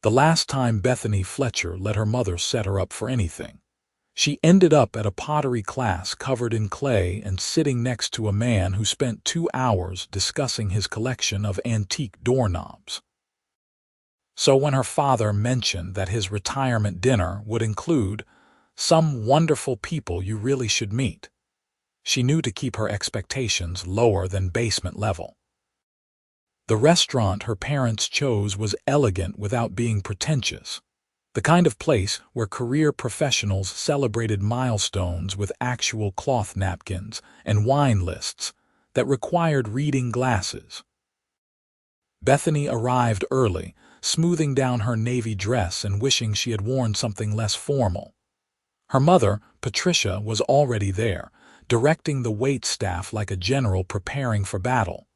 The last time Bethany Fletcher let her mother set her up for anything, she ended up at a pottery class covered in clay and sitting next to a man who spent 2 hours discussing his collection of antique doorknobs. So when her father mentioned that his retirement dinner would include some wonderful people you really should meet, she knew to keep her expectations lower than basement level. The restaurant her parents chose was elegant without being pretentious, the kind of place where career professionals celebrated milestones with actual cloth napkins and wine lists that required reading glasses. Bethany arrived early, smoothing down her navy dress and wishing she had worn something less formal. Her mother, Patricia, was already there, directing the wait staff like a general preparing for battle.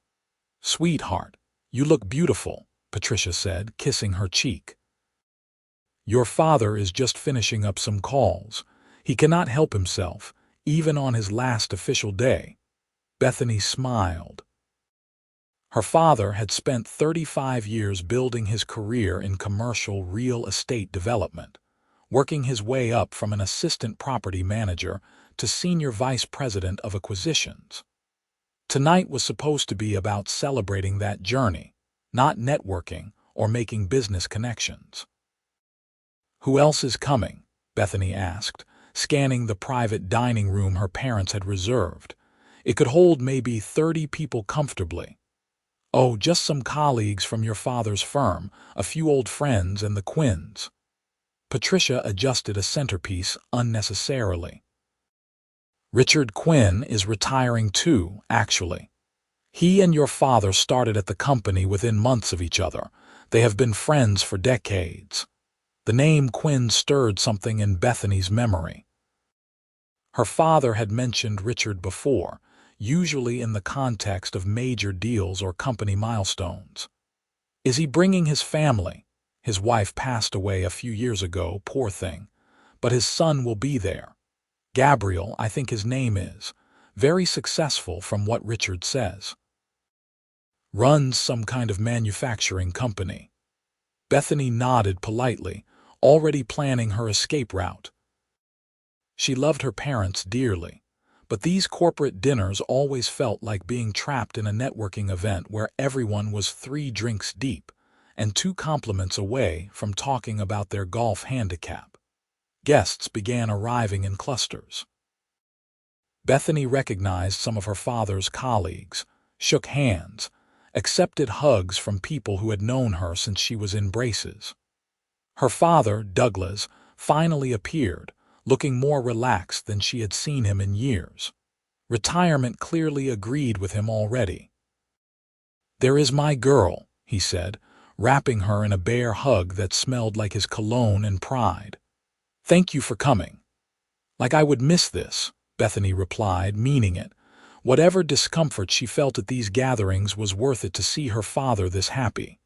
"Sweetheart, you look beautiful," Patricia said, kissing her cheek. "Your father is just finishing up some calls. He cannot help himself, even on his last official day." Bethany smiled. Her father had spent 35 years building his career in commercial real estate development, working his way up from an assistant property manager to senior vice president of acquisitions. Tonight was supposed to be about celebrating that journey, not networking or making business connections. "Who else is coming?" Bethany asked, scanning the private dining room her parents had reserved. It could hold maybe 30 people comfortably. "Oh, just some colleagues from your father's firm, a few old friends, and the Quinns." Patricia adjusted a centerpiece unnecessarily. "Richard Quinn is retiring too, actually. He and your father started at the company within months of each other. They have been friends for decades." The name Quinn stirred something in Bethany's memory. Her father had mentioned Richard before, usually in the context of major deals or company milestones. "Is he bringing his family? His wife passed away a few years ago, poor thing, but his son will be there. Gabriel, I think his name is. Very successful from what Richard says. Runs some kind of manufacturing company." Bethany nodded politely, already planning her escape route. She loved her parents dearly, but these corporate dinners always felt like being trapped in a networking event where everyone was 3 drinks deep and 2 compliments away from talking about their golf handicap. Guests began arriving in clusters. Bethany recognized some of her father's colleagues, shook hands, accepted hugs from people who had known her since she was in braces. Her father, Douglas, finally appeared, looking more relaxed than she had seen him in years. Retirement clearly agreed with him already. "There is my girl," he said, wrapping her in a bear hug that smelled like his cologne and pride. "Thank you for coming." "Like I would miss this," Bethany replied, meaning it. Whatever discomfort she felt at these gatherings was worth it to see her father this happy.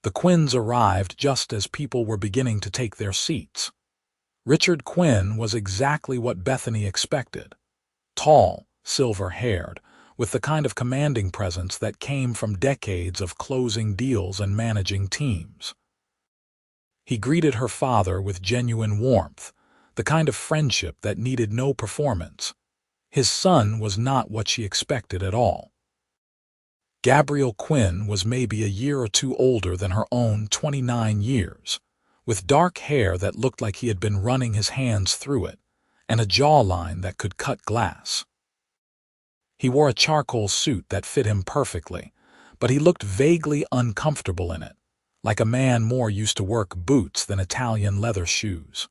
The Quinns arrived just as people were beginning to take their seats. Richard Quinn was exactly what Bethany expected. Tall, silver-haired, with the kind of commanding presence that came from decades of closing deals and managing teams. He greeted her father with genuine warmth, the kind of friendship that needed no performance. His son was not what she expected at all. Gabriel Quinn was maybe a year or 2 older than her own 29 years, with dark hair that looked like he had been running his hands through it, and a jawline that could cut glass. He wore a charcoal suit that fit him perfectly, but he looked vaguely uncomfortable in it, like a man more used to work boots than Italian leather shoes.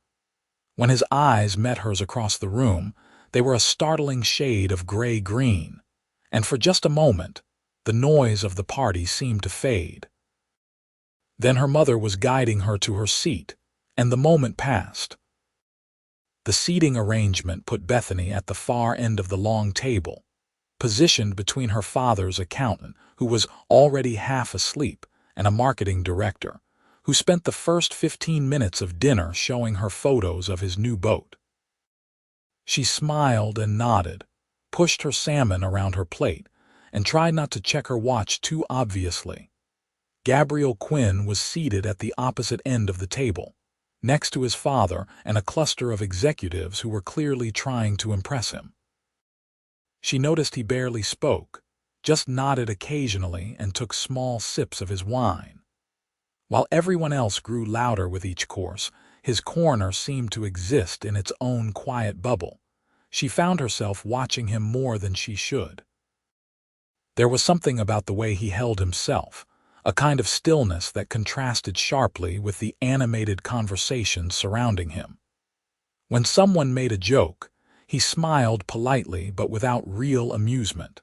When his eyes met hers across the room, they were a startling shade of gray-green, and for just a moment, the noise of the party seemed to fade. Then her mother was guiding her to her seat, and the moment passed. The seating arrangement put Bethany at the far end of the long table, positioned between her father's accountant, who was already half asleep, and a marketing director, who spent the first 15 minutes of dinner showing her photos of his new boat. She smiled and nodded, pushed her salmon around her plate, and tried not to check her watch too obviously. Gabriel Quinn was seated at the opposite end of the table, next to his father and a cluster of executives who were clearly trying to impress him. She noticed he barely spoke, just nodded occasionally and took small sips of his wine. While everyone else grew louder with each course, his corner seemed to exist in its own quiet bubble. She found herself watching him more than she should. There was something about the way he held himself, a kind of stillness that contrasted sharply with the animated conversations surrounding him. When someone made a joke, he smiled politely but without real amusement.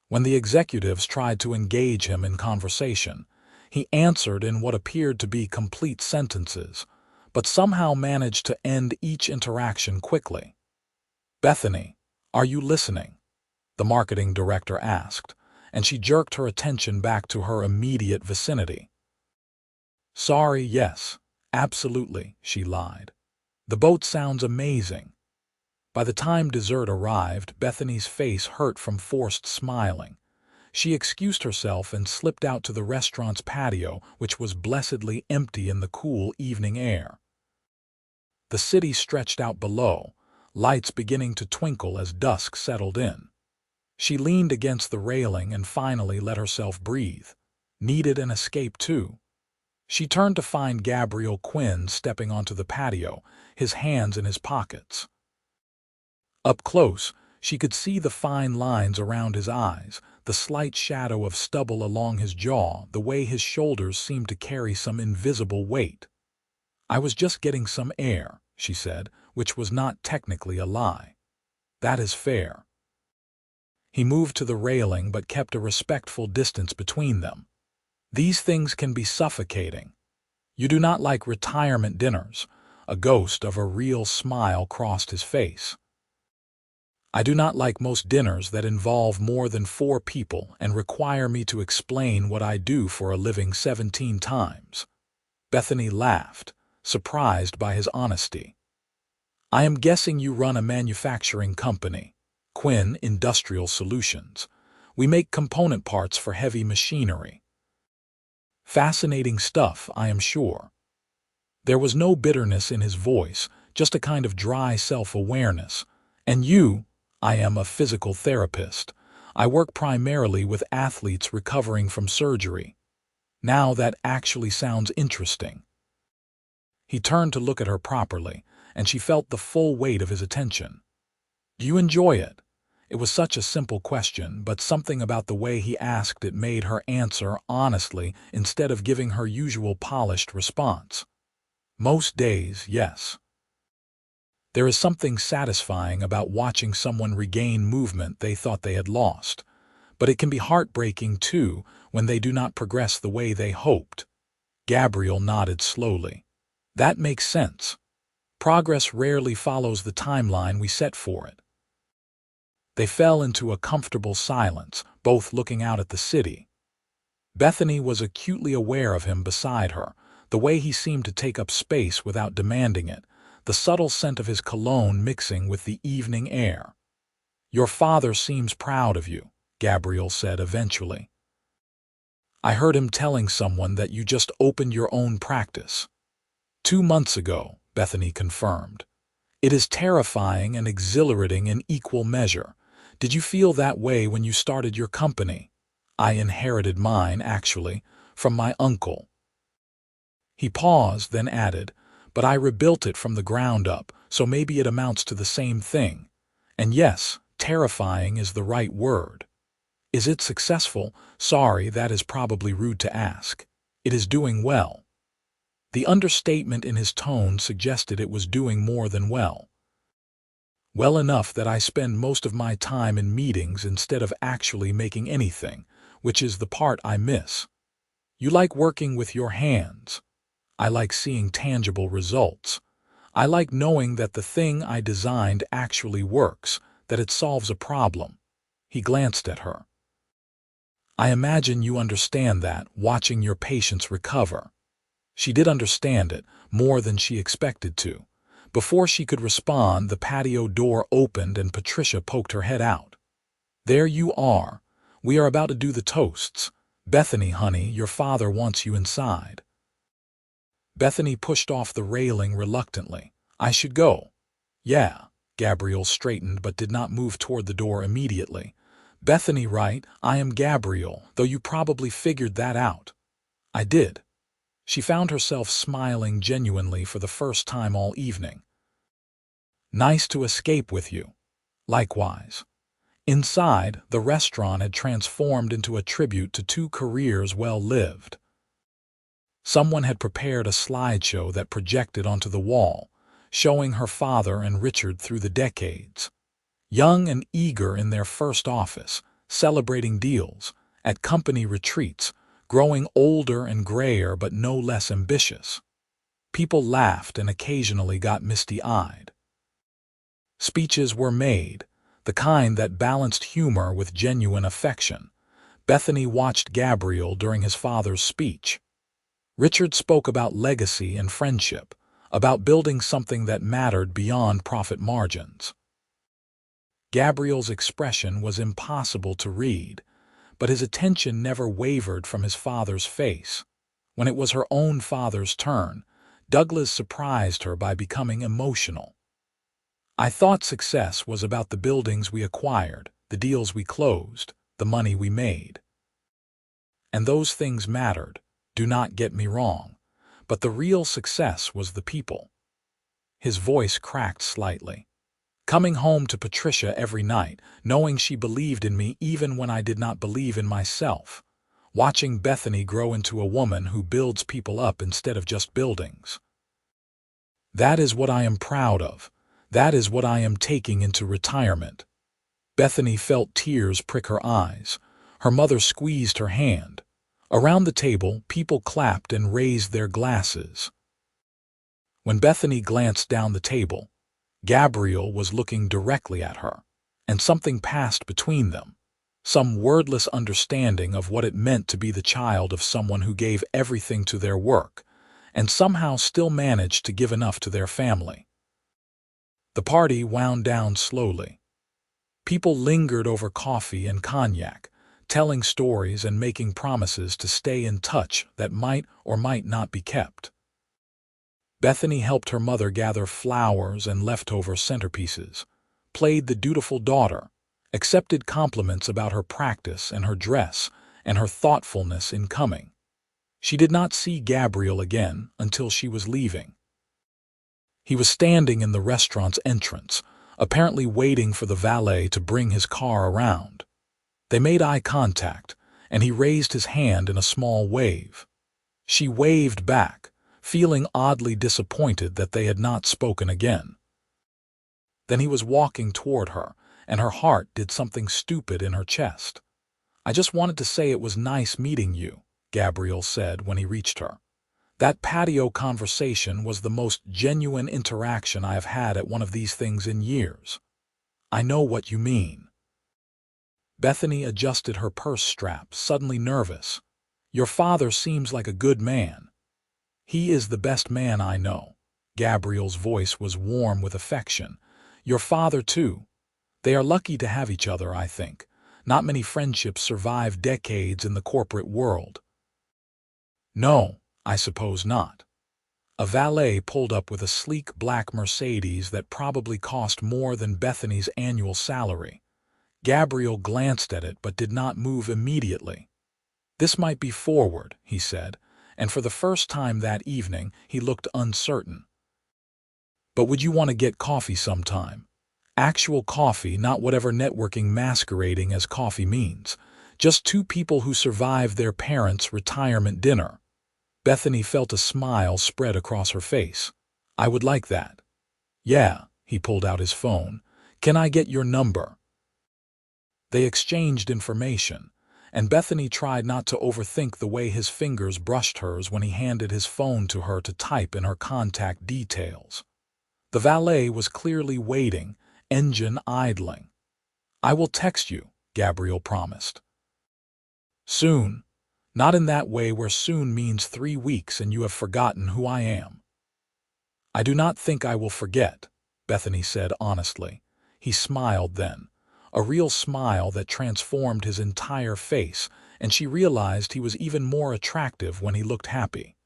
When the executives tried to engage him in conversation, he answered in what appeared to be complete sentences, but somehow managed to end each interaction quickly. "Bethany, are you listening?" the marketing director asked, and she jerked her attention back to her immediate vicinity. "Sorry, yes, absolutely," she lied. "The boat sounds amazing." By the time dessert arrived, Bethany's face hurt from forced smiling. She excused herself and slipped out to the restaurant's patio, which was blessedly empty in the cool evening air. The city stretched out below, lights beginning to twinkle as dusk settled in. She leaned against the railing and finally let herself breathe. Needed an escape too. She turned to find Gabriel Quinn stepping onto the patio, his hands in his pockets. Up close, she could see the fine lines around his eyes, the slight shadow of stubble along his jaw, the way his shoulders seemed to carry some invisible weight. "I was just getting some air," she said, which was not technically a lie. "That is fair." He moved to the railing but kept a respectful distance between them. "These things can be suffocating. You do not like retirement dinners." A ghost of a real smile crossed his face. "I do not like most dinners that involve more than 4 people and require me to explain what I do for a living 17 times. Bethany laughed, surprised by his honesty. "I am guessing you run a manufacturing company. Quinn Industrial Solutions. We make component parts for heavy machinery." "Fascinating stuff, I am sure." There was no bitterness in his voice, just a kind of dry self-awareness. "And you?" "I am a physical therapist. I work primarily with athletes recovering from surgery." "Now that actually sounds interesting." He turned to look at her properly, and she felt the full weight of his attention. "Do you enjoy it?" It was such a simple question, but something about the way he asked it made her answer honestly instead of giving her usual polished response. "Most days, yes." There is something satisfying about watching someone regain movement they thought they had lost, but it can be heartbreaking too when they do not progress the way they hoped. Gabriel nodded slowly. "That makes sense. Progress rarely follows the timeline we set for it." They fell into a comfortable silence, both looking out at the city. Bethany was acutely aware of him beside her, the way he seemed to take up space without demanding it, the subtle scent of his cologne mixing with the evening air. "Your father seems proud of you," Gabriel said eventually. "I heard him telling someone that you just opened your own practice." 2 months ago, Bethany confirmed. "It is terrifying and exhilarating in equal measure. Did you feel that way when you started your company?" "I inherited mine, actually, from my uncle." He paused, then added, "But I rebuilt it from the ground up, so maybe it amounts to the same thing. And yes, terrifying is the right word." "Is it successful?" "Sorry, that is probably rude to ask." "It is doing well." The understatement in his tone suggested it was doing more than well. "Well enough that I spend most of my time in meetings instead of actually making anything, which is the part I miss." "You like working with your hands." "I like seeing tangible results. I like knowing that the thing I designed actually works, that it solves a problem." He glanced at her. "I imagine you understand that, watching your patients recover." She did understand it, more than she expected to. Before she could respond, the patio door opened and Patricia poked her head out. "There you are. We are about to do the toasts." "Bethany, honey, your father wants you inside." Bethany pushed off the railing reluctantly. "I should go." "Yeah." Gabriel straightened but did not move toward the door immediately. "Bethany, right? I am Gabriel, though you probably figured that out." "I did." She found herself smiling genuinely for the first time all evening. "Nice to escape with you." "Likewise." Inside, the restaurant had transformed into a tribute to two careers well lived. Someone had prepared a slideshow that projected onto the wall, showing her father and Richard through the decades. Young and eager in their first office, celebrating deals, at company retreats, growing older and grayer but no less ambitious. People laughed and occasionally got misty-eyed. Speeches were made, the kind that balanced humor with genuine affection. Bethany watched Gabriel during his father's speech. Richard spoke about legacy and friendship, about building something that mattered beyond profit margins. Gabriel's expression was impossible to read, but his attention never wavered from his father's face. When it was her own father's turn, Douglas surprised her by becoming emotional. "I thought success was about the buildings we acquired, the deals we closed, the money we made. And those things mattered, do not get me wrong, but the real success was the people." His voice cracked slightly. "Coming home to Patricia every night, knowing she believed in me even when I did not believe in myself. Watching Bethany grow into a woman who builds people up instead of just buildings. That is what I am proud of. That is what I am taking into retirement." Bethany felt tears prick her eyes. Her mother squeezed her hand. Around the table, people clapped and raised their glasses. When Bethany glanced down the table, Gabriel was looking directly at her, and something passed between them, some wordless understanding of what it meant to be the child of someone who gave everything to their work, and somehow still managed to give enough to their family. The party wound down slowly. People lingered over coffee and cognac, telling stories and making promises to stay in touch that might or might not be kept. Bethany helped her mother gather flowers and leftover centerpieces, played the dutiful daughter, accepted compliments about her practice and her dress and her thoughtfulness in coming. She did not see Gabriel again until she was leaving. He was standing in the restaurant's entrance, apparently waiting for the valet to bring his car around. They made eye contact, and he raised his hand in a small wave. She waved back, feeling oddly disappointed that they had not spoken again. Then he was walking toward her, and her heart did something stupid in her chest. "I just wanted to say it was nice meeting you," Gabriel said when he reached her. "That patio conversation was the most genuine interaction I have had at one of these things in years." "I know what you mean." Bethany adjusted her purse strap, suddenly nervous. "Your father seems like a good man." "He is the best man I know." Gabriel's voice was warm with affection. "Your father, too. They are lucky to have each other, I think. Not many friendships survive decades in the corporate world." "No, I suppose not." A valet pulled up with a sleek black Mercedes that probably cost more than Bethany's annual salary. Gabriel glanced at it but did not move immediately. "This might be forward," he said, and for the first time that evening he looked uncertain. "But would you want to get coffee sometime? Actual coffee, not whatever networking masquerading as coffee means. Just two people who survived their parents' retirement dinner." Bethany felt a smile spread across her face. "I would like that." "Yeah," he pulled out his phone. "Can I get your number?" They exchanged information, and Bethany tried not to overthink the way his fingers brushed hers when he handed his phone to her to type in her contact details. The valet was clearly waiting, engine idling. "I will text you," Gabriel promised. "Soon. Not in that way where soon means 3 weeks and you have forgotten who I am." "I do not think I will forget," Bethany said honestly. He smiled then, a real smile that transformed his entire face, and she realized he was even more attractive when he looked happy.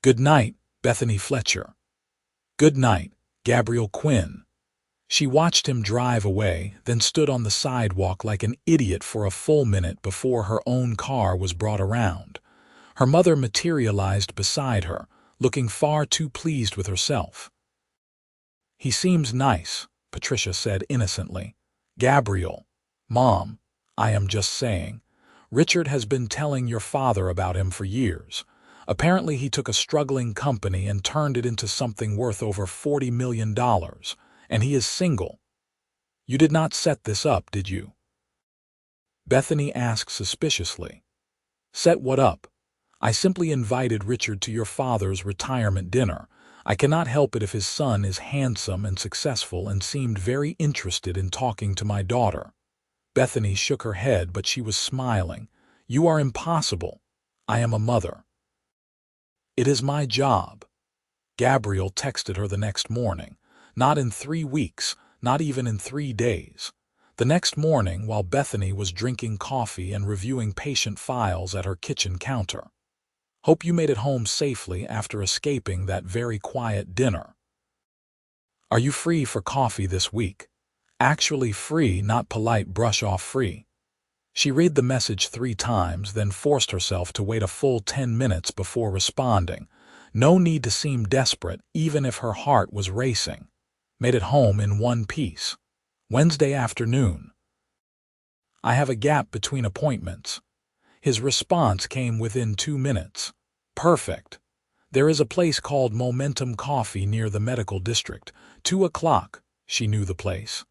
"Good night, Bethany Fletcher." "Good night, Gabriel Quinn." She watched him drive away, then stood on the sidewalk like an idiot for a full minute before her own car was brought around. Her mother materialized beside her, looking far too pleased with herself. "He seems nice," Patricia said innocently. "Gabriel." "Mom, I am just saying. Richard has been telling your father about him for years. Apparently he took a struggling company and turned it into something worth over $40 million, and he is single. You did not set this up, did you?" Bethany asked suspiciously. "Set what up? I simply invited Richard to your father's retirement dinner. I cannot help it if his son is handsome and successful and seemed very interested in talking to my daughter." Bethany shook her head, but she was smiling. "You are impossible. I am a mother." "It is my job." Gabriel texted her the next morning. Not in 3 weeks, not even in 3 days. The next morning, while Bethany was drinking coffee and reviewing patient files at her kitchen counter. "Hope you made it home safely after escaping that very quiet dinner. Are you free for coffee this week? Actually free, not polite brush-off free." She read the message 3 times, then forced herself to wait a full 10 minutes before responding. No need to seem desperate, even if her heart was racing. Made it home in one piece. Wednesday afternoon. "I have a gap between appointments." His response came within 2 minutes. "Perfect. There is a place called Momentum Coffee near the medical district. 2 o'clock. She knew the place.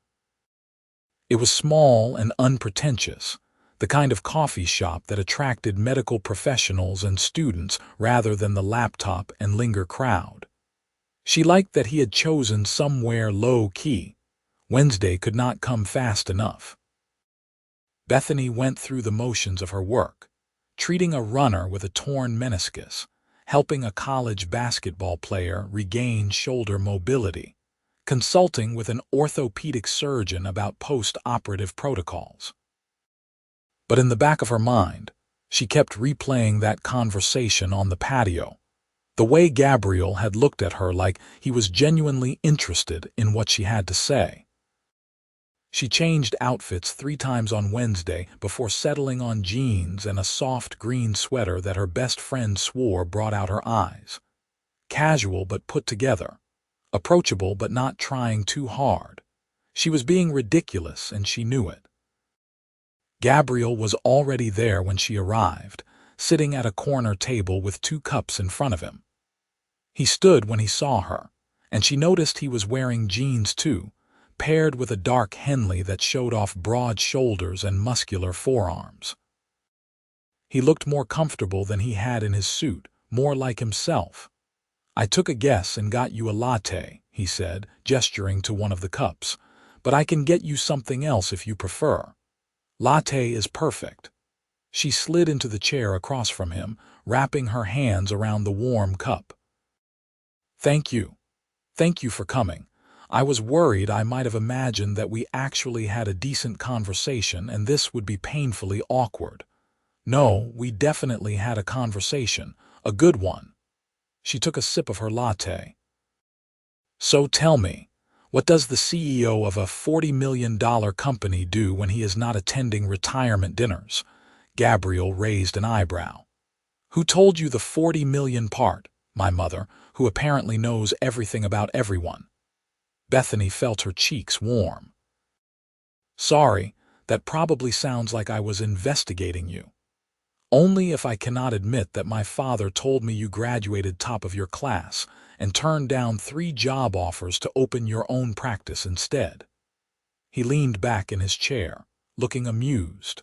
It was small and unpretentious, the kind of coffee shop that attracted medical professionals and students rather than the laptop and linger crowd. She liked that he had chosen somewhere low-key. Wednesday could not come fast enough. Bethany went through the motions of her work, treating a runner with a torn meniscus, helping a college basketball player regain shoulder mobility, consulting with an orthopedic surgeon about post-operative protocols. But in the back of her mind, she kept replaying that conversation on the patio, the way Gabriel had looked at her like he was genuinely interested in what she had to say. She changed outfits 3 times on Wednesday before settling on jeans and a soft green sweater that her best friend swore brought out her eyes. Casual but put together. Approachable but not trying too hard. She was being ridiculous and she knew it. Gabriel was already there when she arrived, sitting at a corner table with 2 cups in front of him. He stood when he saw her, and she noticed he was wearing jeans too, paired with a dark Henley that showed off broad shoulders and muscular forearms. He looked more comfortable than he had in his suit, more like himself. "I took a guess and got you a latte," he said, gesturing to one of the cups, "but I can get you something else if you prefer. Latte is perfect." She slid into the chair across from him, wrapping her hands around the warm cup. "Thank you. Thank you for coming. I was worried I might have imagined that we actually had a decent conversation and this would be painfully awkward. No, we definitely had a conversation, a good one." She took a sip of her latte. "So tell me, what does the CEO of a $40 million company do when he is not attending retirement dinners?" Gabriel raised an eyebrow. "Who told you the 40 million part?" "My mother, who apparently knows everything about everyone." Bethany felt her cheeks warm. "Sorry, that probably sounds like I was investigating you. Only if I cannot admit that my father told me you graduated top of your class and turned down 3 job offers to open your own practice instead." He leaned back in his chair, looking amused.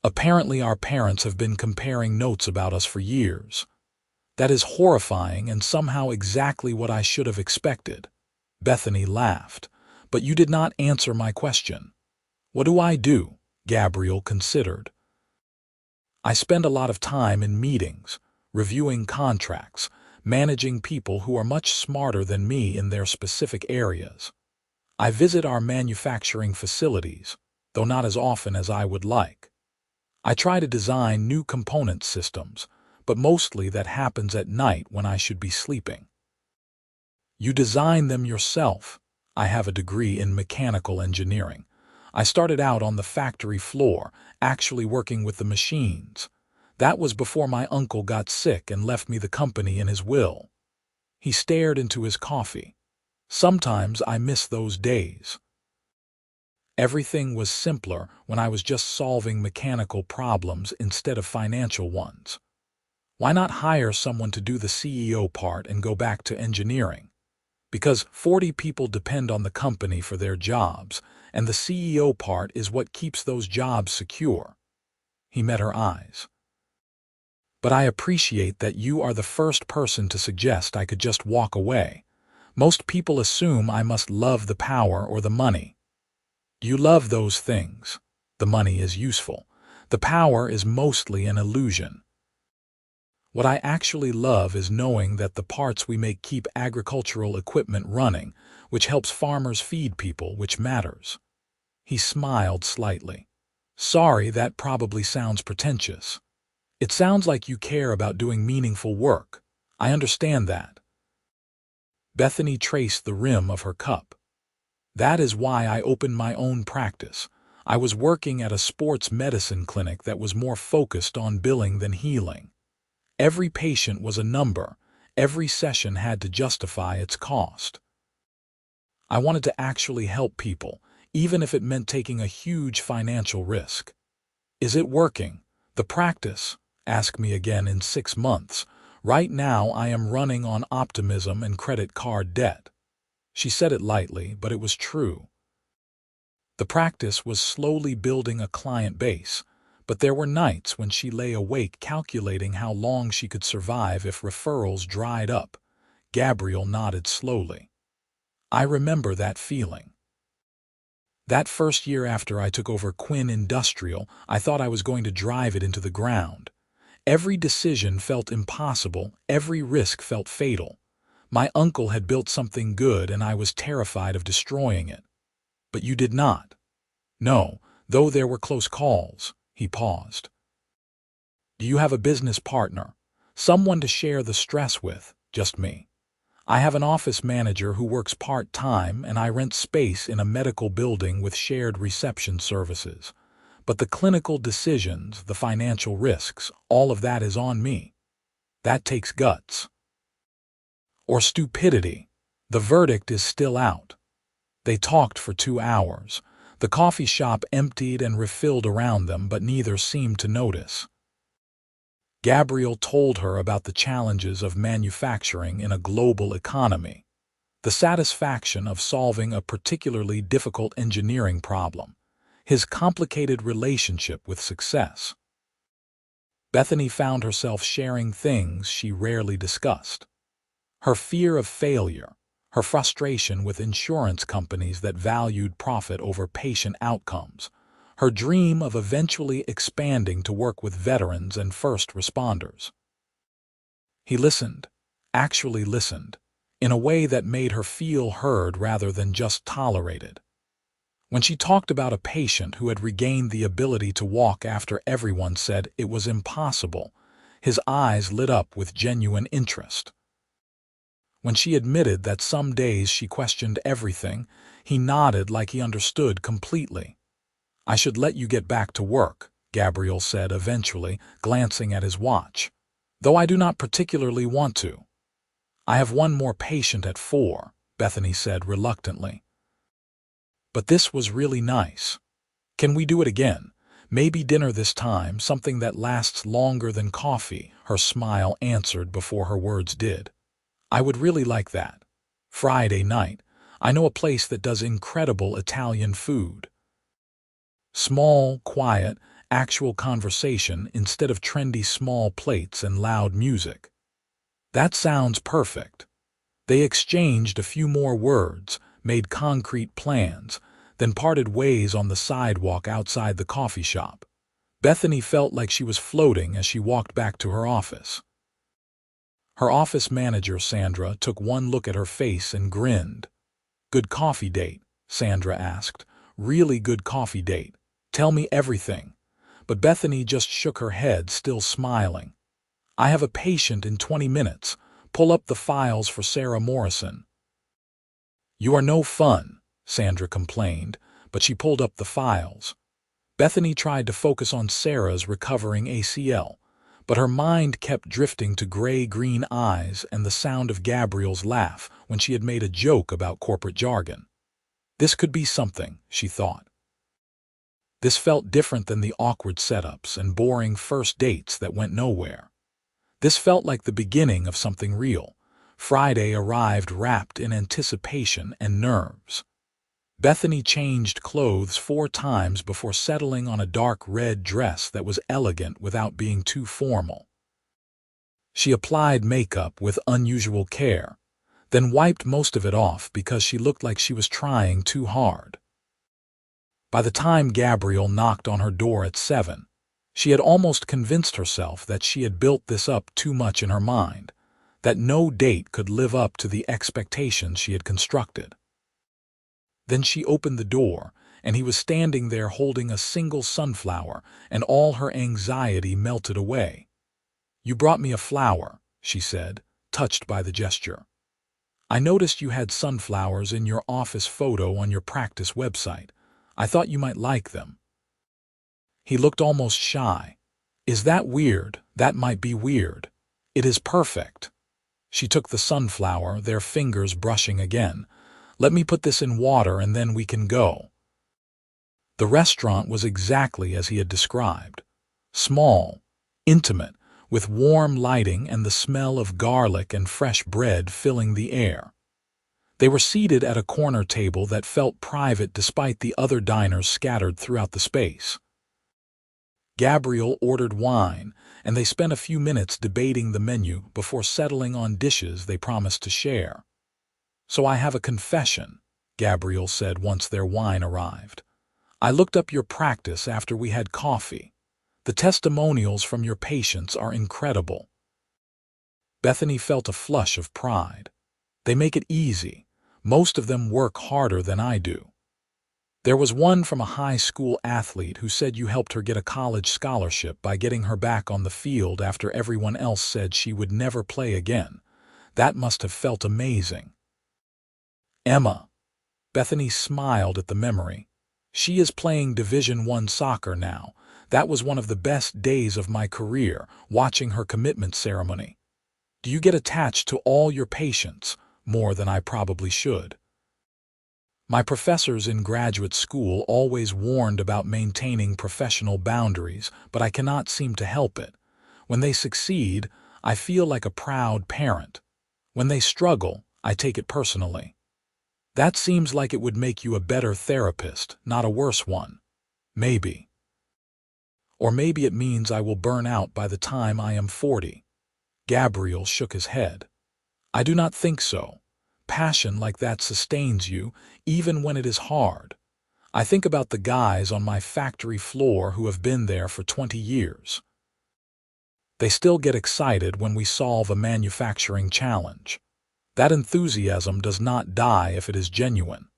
"Apparently our parents have been comparing notes about us for years. That is horrifying and somehow exactly what I should have expected." Bethany laughed. "But you did not answer my question." "What do I do?" Gabriel considered. "I spend a lot of time in meetings, reviewing contracts, managing people who are much smarter than me in their specific areas. I visit our manufacturing facilities, though not as often as I would like." I try to design new component systems, but mostly that happens at night when I should be sleeping. You design them yourself. I have a degree in mechanical engineering. I started out on the factory floor, actually working with the machines. That was before my uncle got sick and left me the company in his will. He stared into his coffee. Sometimes I miss those days. Everything was simpler when I was just solving mechanical problems instead of financial ones. Why not hire someone to do the CEO part and go back to engineering? Because 40 people depend on the company for their jobs, and the CEO part is what keeps those jobs secure. He met her eyes. But I appreciate that you are the first person to suggest I could just walk away. Most people assume I must love the power or the money. You love those things. The money is useful. The power is mostly an illusion. What I actually love is knowing that the parts we make keep agricultural equipment running, which helps farmers feed people, which matters. He smiled slightly. Sorry, that probably sounds pretentious. It sounds like you care about doing meaningful work. I understand that. Bethany traced the rim of her cup. That is why I opened my own practice. I was working at a sports medicine clinic that was more focused on billing than healing. Every patient was a number. Every session had to justify its cost. I wanted to actually help people, even if it meant taking a huge financial risk. Is it working? The practice? Ask me again in 6 months. Right now I am running on optimism and credit card debt. She said it lightly, but it was true. The practice was slowly building a client base, but there were nights when she lay awake calculating how long she could survive if referrals dried up. Gabriel nodded slowly. I remember that feeling. That first year after I took over Quinn Industrial, I thought I was going to drive it into the ground. Every decision felt impossible, every risk felt fatal. My uncle had built something good and I was terrified of destroying it. But you did not. No, though there were close calls. He paused. Do you have a business partner? Someone to share the stress with? Just me. I have an office manager who works part-time and I rent space in a medical building with shared reception services. But the clinical decisions, the financial risks, all of that is on me. That takes guts. Or stupidity. The verdict is still out. They talked for 2 hours. The coffee shop emptied and refilled around them, but neither seemed to notice. Gabriel told her about the challenges of manufacturing in a global economy, the satisfaction of solving a particularly difficult engineering problem, his complicated relationship with success. Bethany found herself sharing things she rarely discussed. Her fear of failure, her frustration with insurance companies that valued profit over patient outcomes, her dream of eventually expanding to work with veterans and first responders. He listened, actually listened, in a way that made her feel heard rather than just tolerated. When she talked about a patient who had regained the ability to walk after everyone said it was impossible, his eyes lit up with genuine interest. When she admitted that some days she questioned everything, he nodded like he understood completely. I should let you get back to work, Gabriel said eventually, glancing at his watch. Though I do not particularly want to. I have one more patient at 4, Bethany said reluctantly. But this was really nice. Can we do it again? Maybe dinner this time, something that lasts longer than coffee, her smile answered before her words did. I would really like that. Friday night. I know a place that does incredible Italian food. Small, quiet, actual conversation instead of trendy small plates and loud music. That sounds perfect. They exchanged a few more words, made concrete plans, then parted ways on the sidewalk outside the coffee shop. Bethany felt like she was floating as she walked back to her office. Her office manager, Sandra, took one look at her face and grinned. Good coffee date? Sandra asked. Really good coffee date. Tell me everything. but Bethany just shook her head, still smiling. "I have a patient in 20 minutes. Pull up the files for Sarah Morrison." "You are no fun," Sandra complained, but she pulled up the files. Bethany tried to focus on Sarah's recovering ACL, but her mind kept drifting to gray-green eyes and the sound of Gabriel's laugh when she had made a joke about corporate jargon. This could be something, she thought. This felt different than the awkward setups and boring first dates that went nowhere. This felt like the beginning of something real. Friday arrived wrapped in anticipation and nerves. Bethany changed clothes 4 times before settling on a dark red dress that was elegant without being too formal. She applied makeup with unusual care, then wiped most of it off because she looked like she was trying too hard. By the time Gabriel knocked on her door at 7, she had almost convinced herself that she had built this up too much in her mind, that no date could live up to the expectations she had constructed. Then she opened the door, and he was standing there holding a single sunflower, and all her anxiety melted away. "You brought me a flower," she said, touched by the gesture. "I noticed you had sunflowers in your office photo on your practice website. I thought you might like them." He looked almost shy. "Is that weird?" "That might be weird. It is perfect." She took the sunflower, their fingers brushing again. "Let me put this in water and then we can go." The restaurant was exactly as he had described. Small, intimate, with warm lighting and the smell of garlic and fresh bread filling the air. They were seated at a corner table that felt private despite the other diners scattered throughout the space. Gabriel ordered wine, and they spent a few minutes debating the menu before settling on dishes they promised to share. "So I have a confession," Gabriel said once their wine arrived. "I looked up your practice after we had coffee. The testimonials from your patients are incredible." Bethany felt a flush of pride. "They make it easy. Most of them work harder than I do." There was one from a high school athlete who said you helped her get a college scholarship by getting her back on the field after everyone else said she would never play again. That must have felt amazing. "Emma." Bethany smiled at the memory. "She is playing Division I soccer now. That was one of the best days of my career, watching her commitment ceremony. Do you get attached to all your patients? More than I probably should." "My professors in graduate school always warned about maintaining professional boundaries, but I cannot seem to help it. When they succeed, I feel like a proud parent. When they struggle, I take it personally." "That seems like it would make you a better therapist, not a worse one." "Maybe. Or maybe it means I will burn out by the time I am 40. Gabriel shook his head. "I do not think so. Passion like that sustains you, even when it is hard. I think about the guys on my factory floor who have been there for 20 years. They still get excited when we solve a manufacturing challenge. That enthusiasm does not die if it is genuine."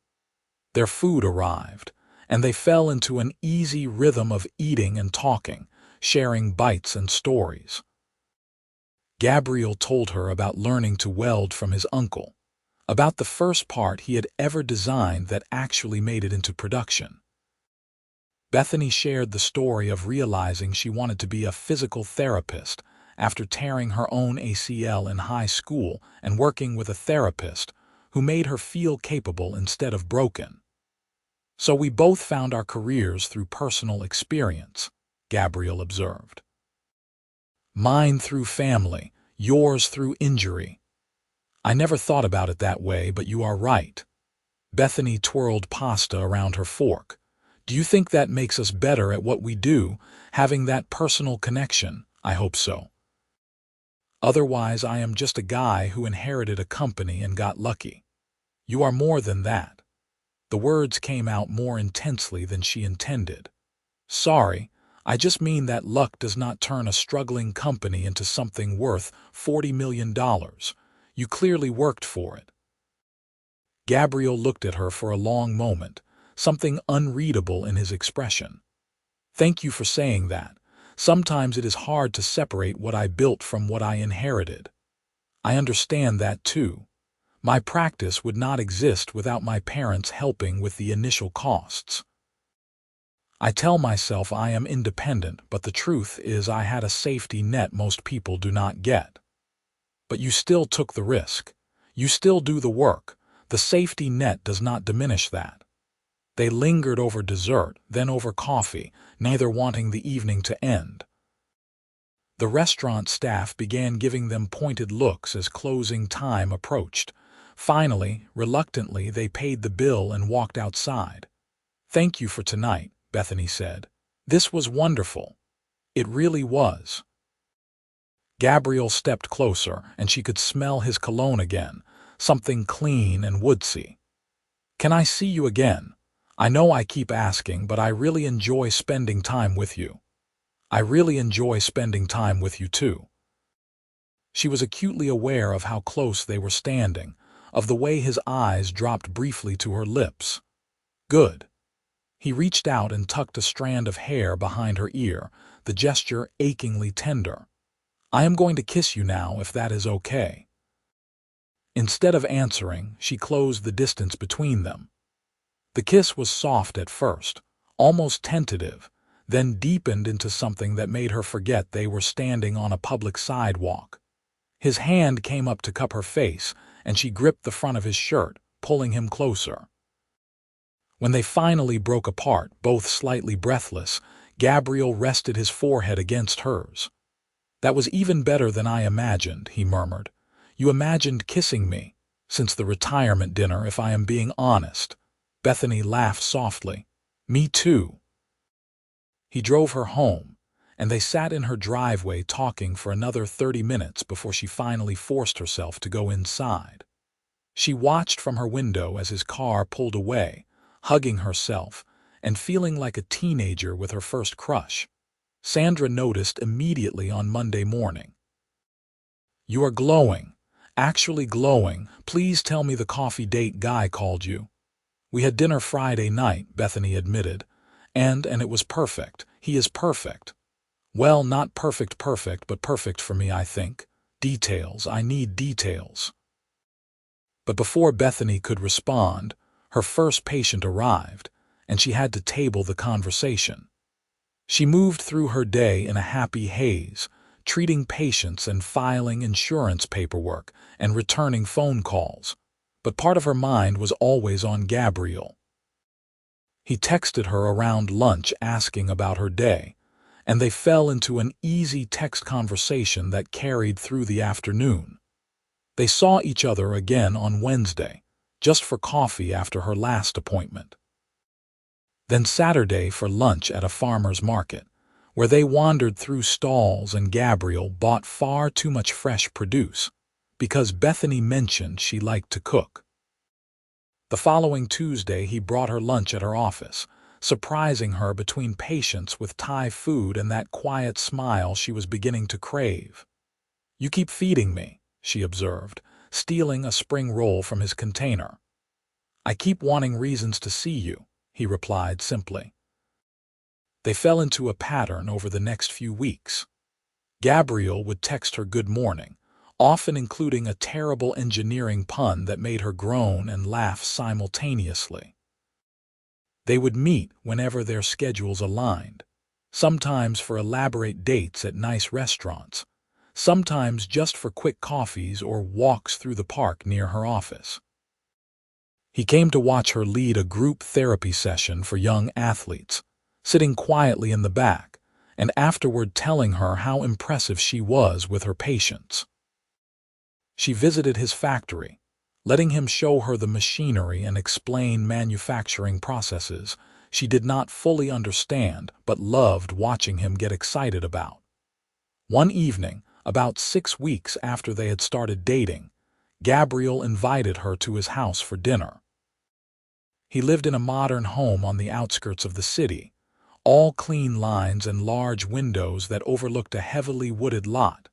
Their food arrived, and they fell into an easy rhythm of eating and talking, sharing bites and stories. Gabriel told her about learning to weld from his uncle, about the first part he had ever designed that actually made it into production. Bethany shared the story of realizing she wanted to be a physical therapist after tearing her own ACL in high school and working with a therapist who made her feel capable instead of broken. "So we both found our careers through personal experience," Gabriel observed. "Mine through family, yours through injury." "I never thought about it that way, but you are right." Bethany twirled pasta around her fork. "Do you think that makes us better at what we do, having that personal connection?" "I hope so. Otherwise, I am just a guy who inherited a company and got lucky." "You are more than that." The words came out more intensely than she intended. "Sorry, I just mean that luck does not turn a struggling company into something worth $40 million. You clearly worked for it." Gabriel looked at her for a long moment, something unreadable in his expression. Thank you for saying that. Sometimes it is hard to separate what I built from what I inherited. I understand that too. My practice would not exist without my parents helping with the initial costs. I tell myself I am independent, but the truth is I had a safety net most people do not get. But you still took the risk. You still do the work. The safety net does not diminish that. They lingered over dessert, then over coffee, neither wanting the evening to end. The restaurant staff began giving them pointed looks as closing time approached. Finally, reluctantly, they paid the bill and walked outside. "Thank you for tonight," Bethany said. "This was wonderful. It really was." Gabriel stepped closer, and she could smell his cologne again, something clean and woodsy. "Can I see you again? I know I keep asking, but I really enjoy spending time with you." "I really enjoy spending time with you too." She was acutely aware of how close they were standing, of the way his eyes dropped briefly to her lips. "Good." He reached out and tucked a strand of hair behind her ear, the gesture achingly tender. "I am going to kiss you now, if that is okay." Instead of answering, she closed the distance between them. The kiss was soft at first, almost tentative, then deepened into something that made her forget they were standing on a public sidewalk. His hand came up to cup her face, and she gripped the front of his shirt, pulling him closer. When they finally broke apart, both slightly breathless, Gabriel rested his forehead against hers. "That was even better than I imagined," he murmured. "You imagined kissing me, since the retirement dinner, if I am being honest." Bethany laughed softly. "Me too." He drove her home, and they sat in her driveway talking for another 30 minutes before she finally forced herself to go inside. She watched from her window as his car pulled away, hugging herself and feeling like a teenager with her first crush. Sandra noticed immediately on Monday morning. "You are glowing, actually glowing. Please tell me the coffee date guy called you." "We had dinner Friday night," Bethany admitted, and it was perfect. He is perfect. Well, not perfect, but perfect for me, I think. Details, I need details. But before Bethany could respond, her first patient arrived, and she had to table the conversation. She moved through her day in a happy haze, treating patients and filing insurance paperwork and returning phone calls. But part of her mind was always on Gabriel. He texted her around lunch asking about her day, and they fell into an easy text conversation that carried through the afternoon. They saw each other again on Wednesday, just for coffee after her last appointment. Then Saturday for lunch at a farmer's market, where they wandered through stalls and Gabriel bought far too much fresh produce, because Bethany mentioned she liked to cook. The following Tuesday he brought her lunch at her office, surprising her between patients with Thai food and that quiet smile she was beginning to crave. "You keep feeding me," she observed, stealing a spring roll from his container. "I keep wanting reasons to see you," he replied simply. They fell into a pattern over the next few weeks. Gabriel would text her good morning, often including a terrible engineering pun that made her groan and laugh simultaneously. They would meet whenever their schedules aligned, sometimes for elaborate dates at nice restaurants, sometimes just for quick coffees or walks through the park near her office. He came to watch her lead a group therapy session for young athletes, sitting quietly in the back, and afterward telling her how impressive she was with her patients. She visited his factory, letting him show her the machinery and explain manufacturing processes she did not fully understand but loved watching him get excited about. One evening, about 6 weeks after they had started dating, Gabriel invited her to his house for dinner. He lived in a modern home on the outskirts of the city, all clean lines and large windows that overlooked a heavily wooded lot.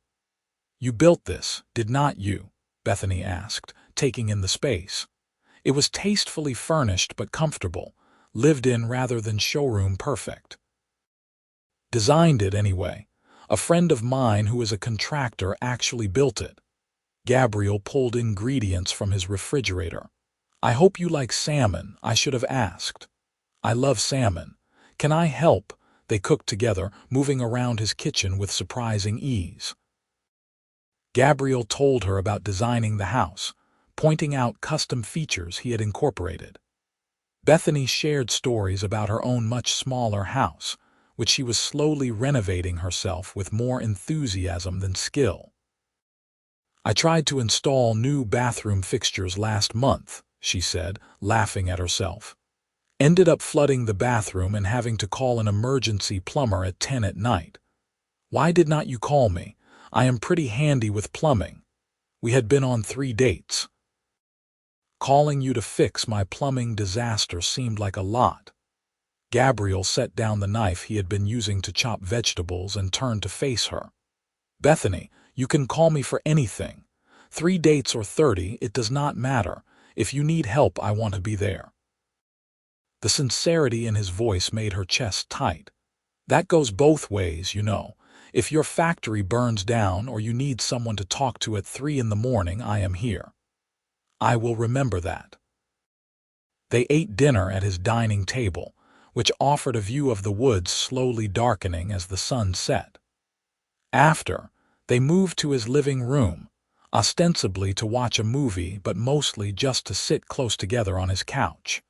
"You built this, did not you?" Bethany asked, taking in the space. It was tastefully furnished but comfortable, lived in rather than showroom perfect. Designed it anyway. A friend of mine who is a contractor actually built it. Gabriel pulled ingredients from his refrigerator. I hope you like salmon, I should have asked. I love salmon. Can I help? They cooked together, moving around his kitchen with surprising ease. Gabriel told her about designing the house, pointing out custom features he had incorporated. Bethany shared stories about her own much smaller house, which she was slowly renovating herself with more enthusiasm than skill. I tried to install new bathroom fixtures last month, she said, laughing at herself. Ended up flooding the bathroom and having to call an emergency plumber at 10 at night. Why did not you call me? I am pretty handy with plumbing. We had been on 3 dates. Calling you to fix my plumbing disaster seemed like a lot. Gabriel set down the knife he had been using to chop vegetables and turned to face her. Bethany, you can call me for anything. 3 dates or 30, it does not matter. If you need help, I want to be there. The sincerity in his voice made her chest tight. That goes both ways, you know. If your factory burns down or you need someone to talk to at 3 in the morning, I am here. I will remember that. They ate dinner at his dining table, which offered a view of the woods slowly darkening as the sun set. After, they moved to his living room, ostensibly to watch a movie but mostly just to sit close together on his couch.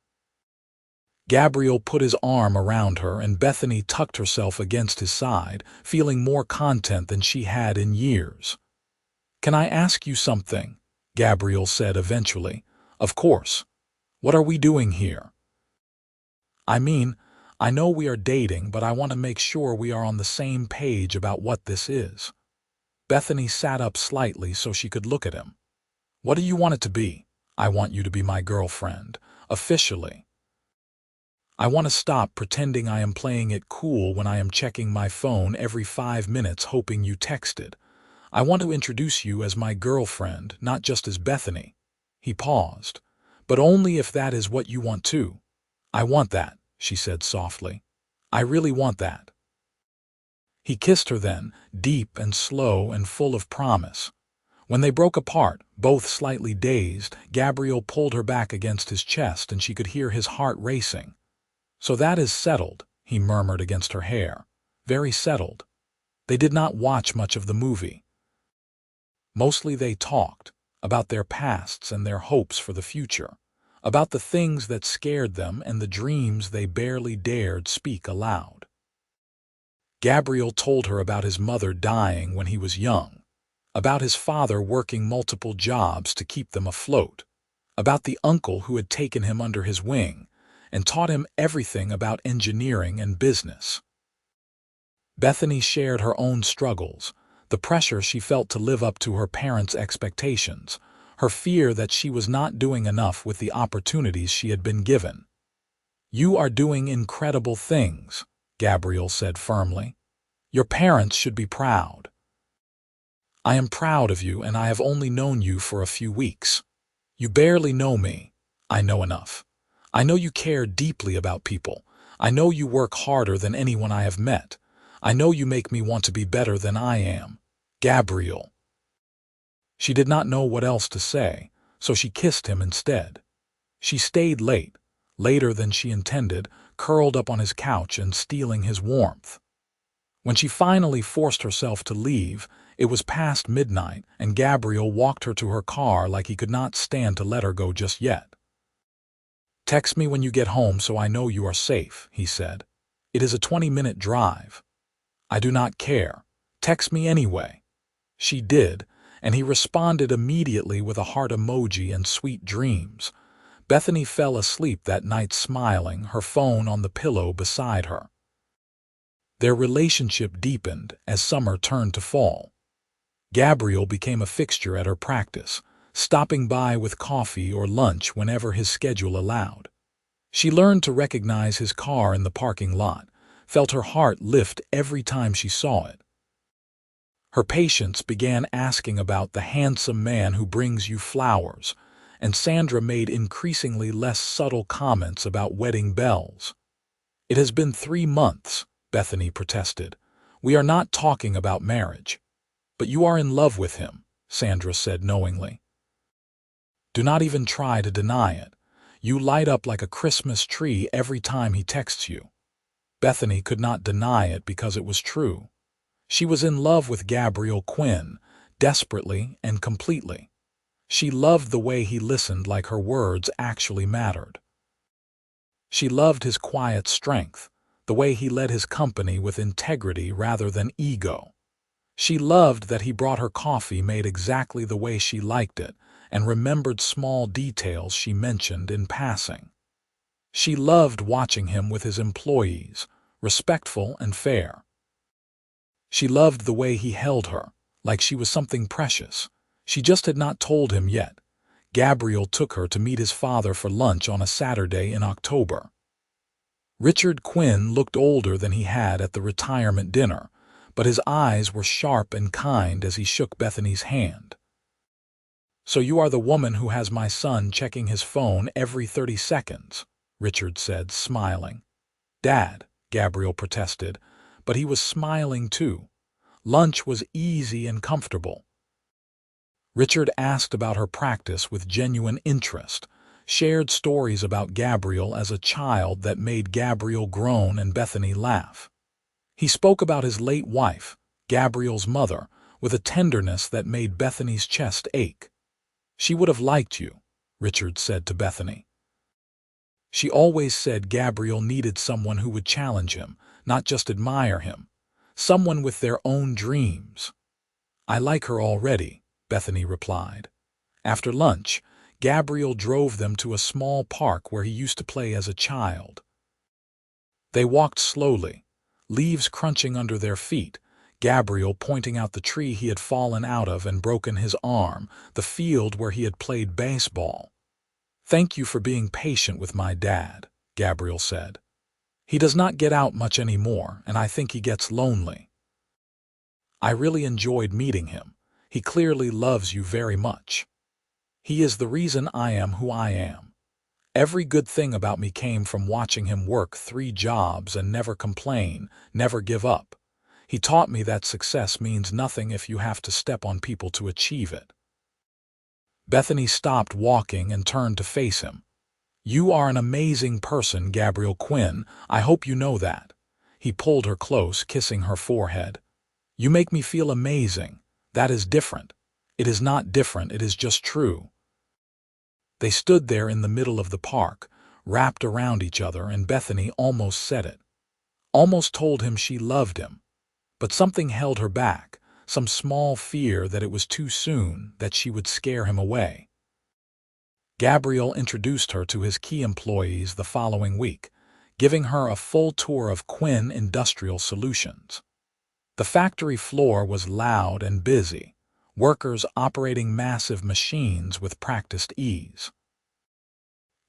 Gabriel put his arm around her and Bethany tucked herself against his side, feeling more content than she had in years. Can I ask you something? Gabriel said eventually. Of course. What are we doing here? I mean, I know we are dating, but I want to make sure we are on the same page about what this is. Bethany sat up slightly so she could look at him. What do you want it to be? I want you to be my girlfriend, officially. I want to stop pretending I am playing it cool when I am checking my phone every 5 minutes hoping you texted. I want to introduce you as my girlfriend, not just as Bethany. He paused. But only if that is what you want too. I want that, she said softly. I really want that. He kissed her then, deep and slow and full of promise. When they broke apart, both slightly dazed, Gabriel pulled her back against his chest and she could hear his heart racing. So that is settled, he murmured against her hair. Very settled. They did not watch much of the movie. Mostly they talked about their pasts and their hopes for the future, about the things that scared them and the dreams they barely dared speak aloud. Gabriel told her about his mother dying when he was young, about his father working multiple jobs to keep them afloat, about the uncle who had taken him under his wing and taught him everything about engineering and business. Bethany shared her own struggles, the pressure she felt to live up to her parents' expectations, her fear that she was not doing enough with the opportunities she had been given. You are doing incredible things, Gabriel said firmly. Your parents should be proud. I am proud of you, and I have only known you for a few weeks. You barely know me. I know enough. I know you care deeply about people. I know you work harder than anyone I have met. I know you make me want to be better than I am. Gabriel. She did not know what else to say, so she kissed him instead. She stayed late, later than she intended, curled up on his couch and stealing his warmth. When she finally forced herself to leave, it was past midnight, and Gabriel walked her to her car like he could not stand to let her go just yet. Text me when you get home so I know you are safe, he said. It is a 20-minute drive. I do not care. Text me anyway. She did, and he responded immediately with a heart emoji and sweet dreams. Bethany fell asleep that night smiling, her phone on the pillow beside her. Their relationship deepened as summer turned to fall. Gabriel became a fixture at her practice, stopping by with coffee or lunch whenever his schedule allowed. She learned to recognize his car in the parking lot, felt her heart lift every time she saw it. Her patients began asking about the handsome man who brings you flowers, and Sandra made increasingly less subtle comments about wedding bells. It has been 3 months, Bethany protested. "We are not talking about marriage." "But you are in love with him," Sandra said knowingly. "Do not even try to deny it. You light up like a Christmas tree every time he texts you." Bethany could not deny it because it was true. She was in love with Gabriel Quinn, desperately and completely. She loved the way he listened like her words actually mattered. She loved his quiet strength, the way he led his company with integrity rather than ego. She loved that he brought her coffee made exactly the way she liked it and remembered small details she mentioned in passing. She loved watching him with his employees, respectful and fair. She loved the way he held her, like she was something precious. She just had not told him yet. Gabriel took her to meet his father for lunch on a Saturday in October. Richard Quinn looked older than he had at the retirement dinner, but his eyes were sharp and kind as he shook Bethany's hand. "So you are the woman who has my son checking his phone every 30 seconds, Richard said, smiling. "Dad," Gabriel protested, but he was smiling too. Lunch was easy and comfortable. Richard asked about her practice with genuine interest, shared stories about Gabriel as a child that made Gabriel groan and Bethany laugh. He spoke about his late wife, Gabriel's mother, with a tenderness that made Bethany's chest ache. "She would have liked you," Richard said to Bethany. "She always said Gabriel needed someone who would challenge him, not just admire him. Someone with their own dreams." "I like her already," Bethany replied. After lunch, Gabriel drove them to a small park where he used to play as a child. They walked slowly, leaves crunching under their feet, Gabriel pointing out the tree he had fallen out of and broken his arm, the field where he had played baseball. "Thank you for being patient with my dad," Gabriel said. "He does not get out much anymore, and I think he gets lonely. I really enjoyed meeting him. He clearly loves you very much. He is the reason I am who I am. Every good thing about me came from watching him work 3 jobs and never complain, never give up. He taught me that success means nothing if you have to step on people to achieve it." Bethany stopped walking and turned to face him. "You are an amazing person, Gabriel Quinn. I hope you know that." He pulled her close, kissing her forehead. "You make me feel amazing. That is different." "It is not different, it is just true." They stood there in the middle of the park, wrapped around each other, and Bethany almost said it. Almost told him she loved him. But something held her back, some small fear that it was too soon, that she would scare him away. Gabriel introduced her to his key employees the following week, giving her a full tour of Quinn Industrial Solutions. The factory floor was loud and busy, workers operating massive machines with practiced ease.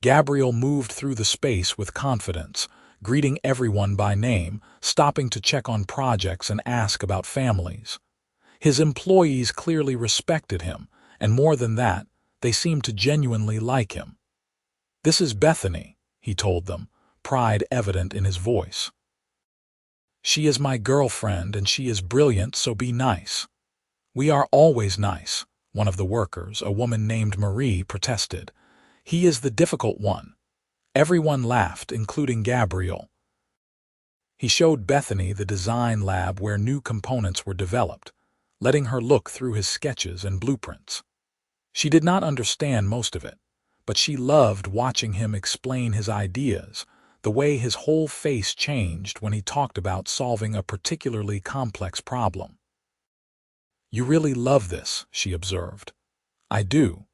Gabriel moved through the space with confidence, greeting everyone by name, stopping to check on projects and ask about families. His employees clearly respected him, and more than that, they seemed to genuinely like him. "This is Bethany," he told them, pride evident in his voice. "She is my girlfriend and she is brilliant, so be nice." "We are always nice," one of the workers, a woman named Marie, protested. "He is the difficult one." Everyone laughed, including Gabriel. He showed Bethany the design lab where new components were developed, letting her look through his sketches and blueprints. She did not understand most of it, but she loved watching him explain his ideas, the way his whole face changed when he talked about solving a particularly complex problem. "You really love this," she observed. "I do.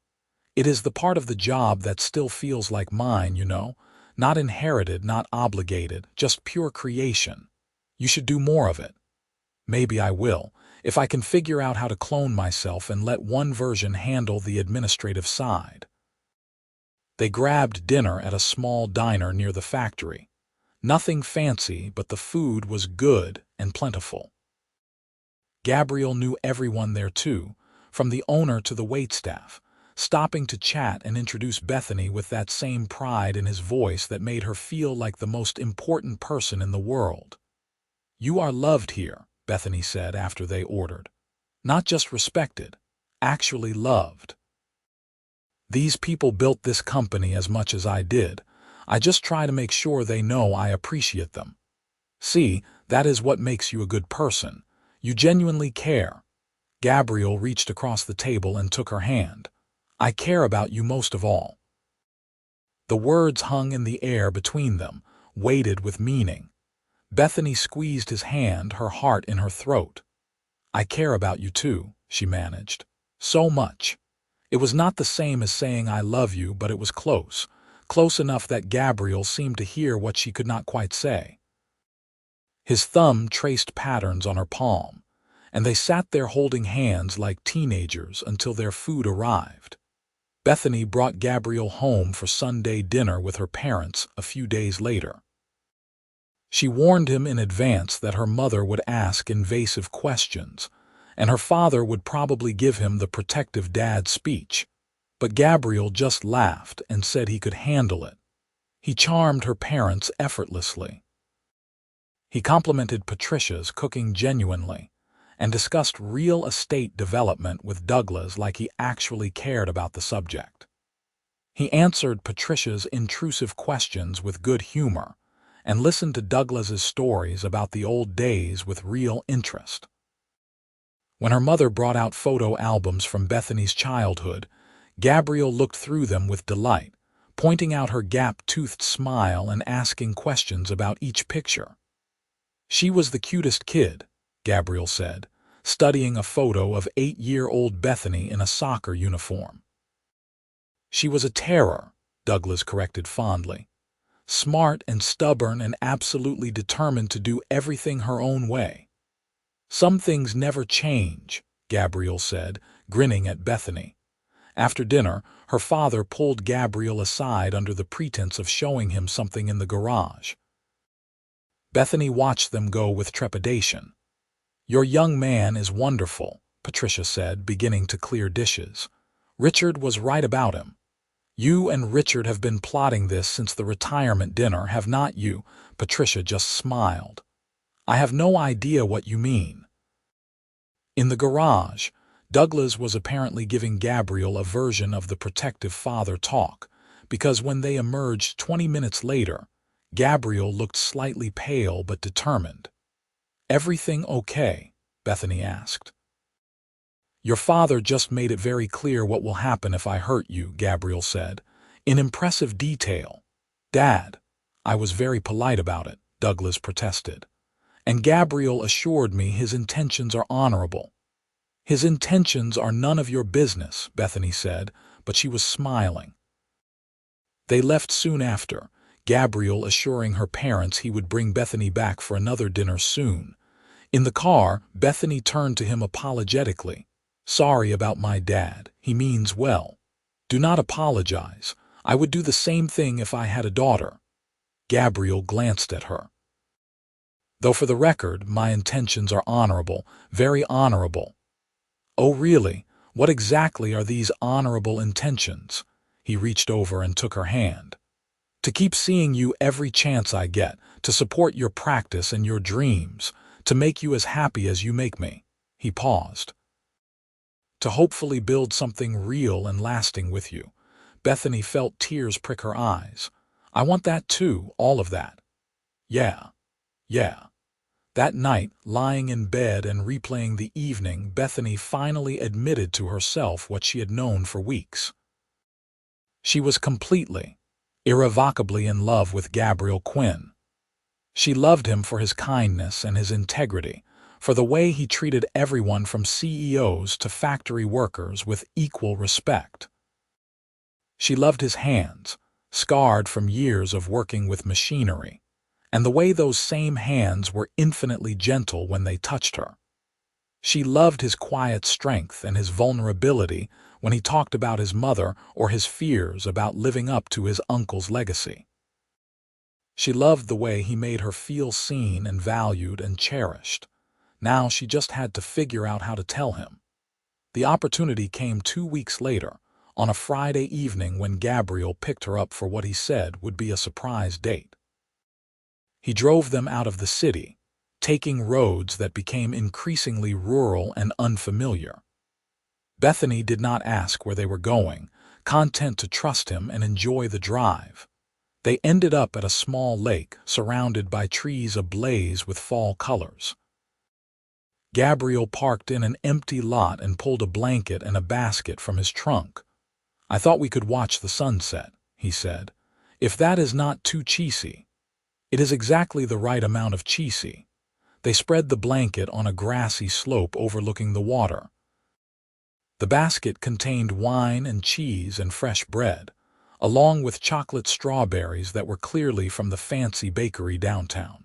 It is the part of the job that still feels like mine, you know, not inherited, not obligated, just pure creation. You should do more of it." "Maybe I will, if I can figure out how to clone myself and let one version handle the administrative side." They grabbed dinner at a small diner near the factory. Nothing fancy, but the food was good and plentiful. Gabriel knew everyone there too, from the owner to the waitstaff, stopping to chat and introduce Bethany with that same pride in his voice that made her feel like the most important person in the world. "You are loved here," Bethany said after they ordered. "Not just respected, actually loved. These people built this company as much as I did. I just try to make sure they know I appreciate them. See, that is what makes you a good person. You genuinely care." Gabriel reached across the table and took her hand. "I care about you most of all." The words hung in the air between them, weighted with meaning. Bethany squeezed his hand, her heart in her throat. "I care about you too," she managed. "So much." It was not the same as saying "I love you," but it was close. Close enough that Gabriel seemed to hear what she could not quite say. His thumb traced patterns on her palm, and they sat there holding hands like teenagers until their food arrived. Bethany brought Gabriel home for Sunday dinner with her parents a few days later. She warned him in advance that her mother would ask invasive questions, and her father would probably give him the protective dad speech. But Gabriel just laughed and said he could handle it. He charmed her parents effortlessly. He complimented Patricia's cooking genuinely, and discussed real estate development with Douglas like he actually cared about the subject. He answered Patricia's intrusive questions with good humor, and listened to Douglas's stories about the old days with real interest. When her mother brought out photo albums from Bethany's childhood, Gabriel looked through them with delight, pointing out her gap-toothed smile and asking questions about each picture. "She was the cutest kid," Gabriel said, studying a photo of 8-year-old Bethany in a soccer uniform. "She was a terror," Douglas corrected fondly. "Smart and stubborn and absolutely determined to do everything her own way." "Some things never change," Gabriel said, grinning at Bethany. After dinner, her father pulled Gabriel aside under the pretense of showing him something in the garage. Bethany watched them go with trepidation. "Your young man is wonderful," Patricia said, beginning to clear dishes. "Richard was right about him." "You and Richard have been plotting this since the retirement dinner, have not you?" Patricia just smiled. "I have no idea what you mean." In the garage, Douglas was apparently giving Gabriel a version of the protective father talk, because when they emerged 20 minutes later, Gabriel looked slightly pale but determined. "Everything okay?" Bethany asked. "Your father just made it very clear what will happen if I hurt you," Gabriel said, in impressive detail. "Dad, I was very polite about it," Douglas protested. "And Gabriel assured me his intentions are honorable." "His intentions are none of your business," Bethany said, but she was smiling. They left soon after, Gabriel assuring her parents he would bring Bethany back for another dinner soon. In the car, Bethany turned to him apologetically. "Sorry about my dad. He means well." "Do not apologize. I would do the same thing if I had a daughter." Gabriel glanced at her. "Though for the record, my intentions are honorable, very honorable." "Oh, really? What exactly are these honorable intentions?" He reached over and took her hand. "To keep seeing you every chance I get, to support your practice and your dreams, to make you as happy as you make me." He paused. "To hopefully build something real and lasting with you." Bethany felt tears prick her eyes. "I want that too, all of that." Yeah. That night, lying in bed and replaying the evening, Bethany finally admitted to herself what she had known for weeks. She was completely, irrevocably in love with Gabriel Quinn. She loved him for his kindness and his integrity, for the way he treated everyone from CEOs to factory workers with equal respect. She loved his hands, scarred from years of working with machinery, and the way those same hands were infinitely gentle when they touched her. She loved his quiet strength and his vulnerability when he talked about his mother or his fears about living up to his uncle's legacy. She loved the way he made her feel seen and valued and cherished. Now she just had to figure out how to tell him. The opportunity came 2 weeks later, on a Friday evening when Gabriel picked her up for what he said would be a surprise date. He drove them out of the city, taking roads that became increasingly rural and unfamiliar. Bethany did not ask where they were going, content to trust him and enjoy the drive. They ended up at a small lake surrounded by trees ablaze with fall colors. Gabriel parked in an empty lot and pulled a blanket and a basket from his trunk. "I thought we could watch the sunset," he said. "If that is not too cheesy." It is exactly the right amount of cheesy. They spread the blanket on a grassy slope overlooking the water. The basket contained wine and cheese and fresh bread, along with chocolate strawberries that were clearly from the fancy bakery downtown.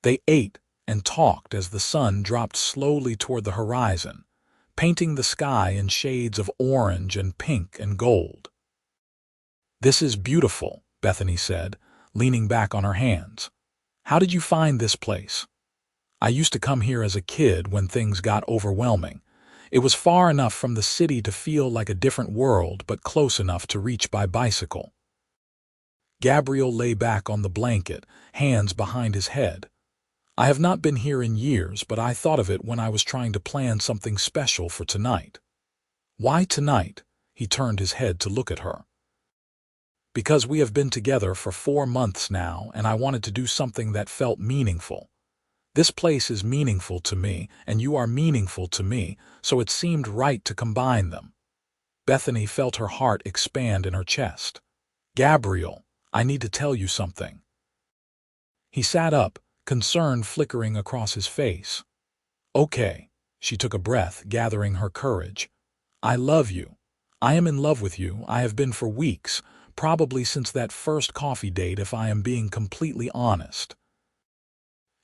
They ate and talked as the sun dropped slowly toward the horizon, painting the sky in shades of orange and pink and gold. "This is beautiful," Bethany said, leaning back on her hands. "How did you find this place?" "I used to come here as a kid when things got overwhelming. It was far enough from the city to feel like a different world, but close enough to reach by bicycle." Gabriel lay back on the blanket, hands behind his head. "I have not been here in years, but I thought of it when I was trying to plan something special for tonight." "Why tonight?" He turned his head to look at her. "Because we have been together for 4 months now, and I wanted to do something that felt meaningful. This place is meaningful to me, and you are meaningful to me, so it seemed right to combine them." Bethany felt her heart expand in her chest. "Gabriel, I need to tell you something." He sat up, concern flickering across his face. "Okay," she took a breath, gathering her courage. "I love you. I am in love with you. I have been for weeks, probably since that first coffee date if I am being completely honest.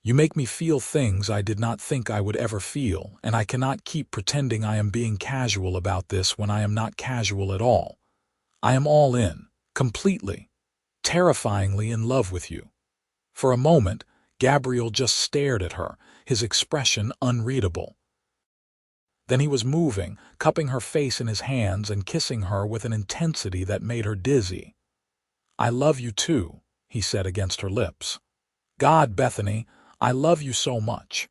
You make me feel things I did not think I would ever feel, and I cannot keep pretending I am being casual about this when I am not casual at all. I am all in, completely, terrifyingly in love with you." For a moment, Gabriel just stared at her, his expression unreadable. Then he was moving, cupping her face in his hands and kissing her with an intensity that made her dizzy. "I love you too," he said against her lips. "God, Bethany, I love you so much.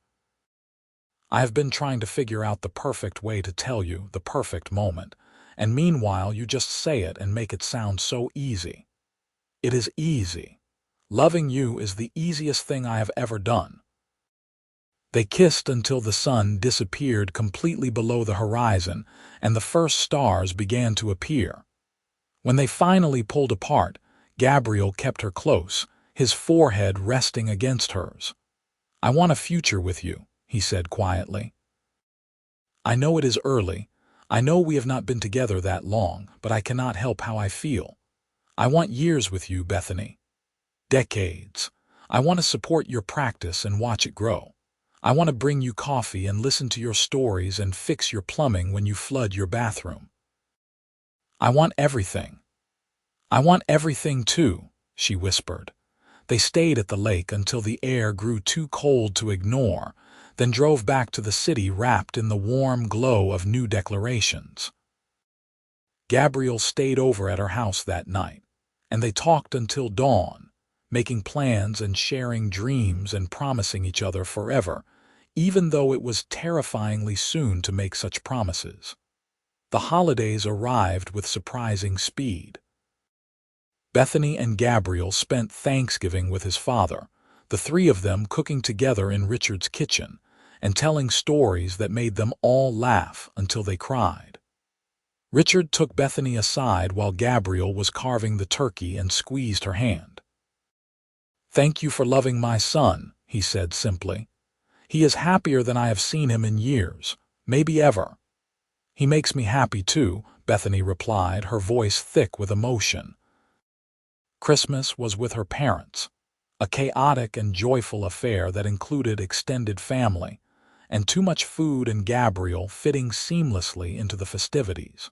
I have been trying to figure out the perfect way to tell you, the perfect moment, and meanwhile you just say it and make it sound so easy. It is easy. Loving you is the easiest thing I have ever done." They kissed until the sun disappeared completely below the horizon and the first stars began to appear. When they finally pulled apart, Gabriel kept her close, his forehead resting against hers. "I want a future with you," he said quietly. "I know it is early. I know we have not been together that long, but I cannot help how I feel. I want years with you, Bethany. Decades. I want to support your practice and watch it grow. I want to bring you coffee and listen to your stories and fix your plumbing when you flood your bathroom. I want everything. I want everything too," she whispered. They stayed at the lake until the air grew too cold to ignore, then drove back to the city wrapped in the warm glow of new declarations. Gabriel stayed over at her house that night, and they talked until dawn, making plans and sharing dreams and promising each other forever, even though it was terrifyingly soon to make such promises. The holidays arrived with surprising speed. Bethany and Gabriel spent Thanksgiving with his father, the three of them cooking together in Richard's kitchen and telling stories that made them all laugh until they cried. Richard took Bethany aside while Gabriel was carving the turkey and squeezed her hand. "Thank you for loving my son," he said simply. "He is happier than I have seen him in years, maybe ever." "He makes me happy too," Bethany replied, her voice thick with emotion. Christmas was with her parents, a chaotic and joyful affair that included extended family, and too much food and Gabriel fitting seamlessly into the festivities.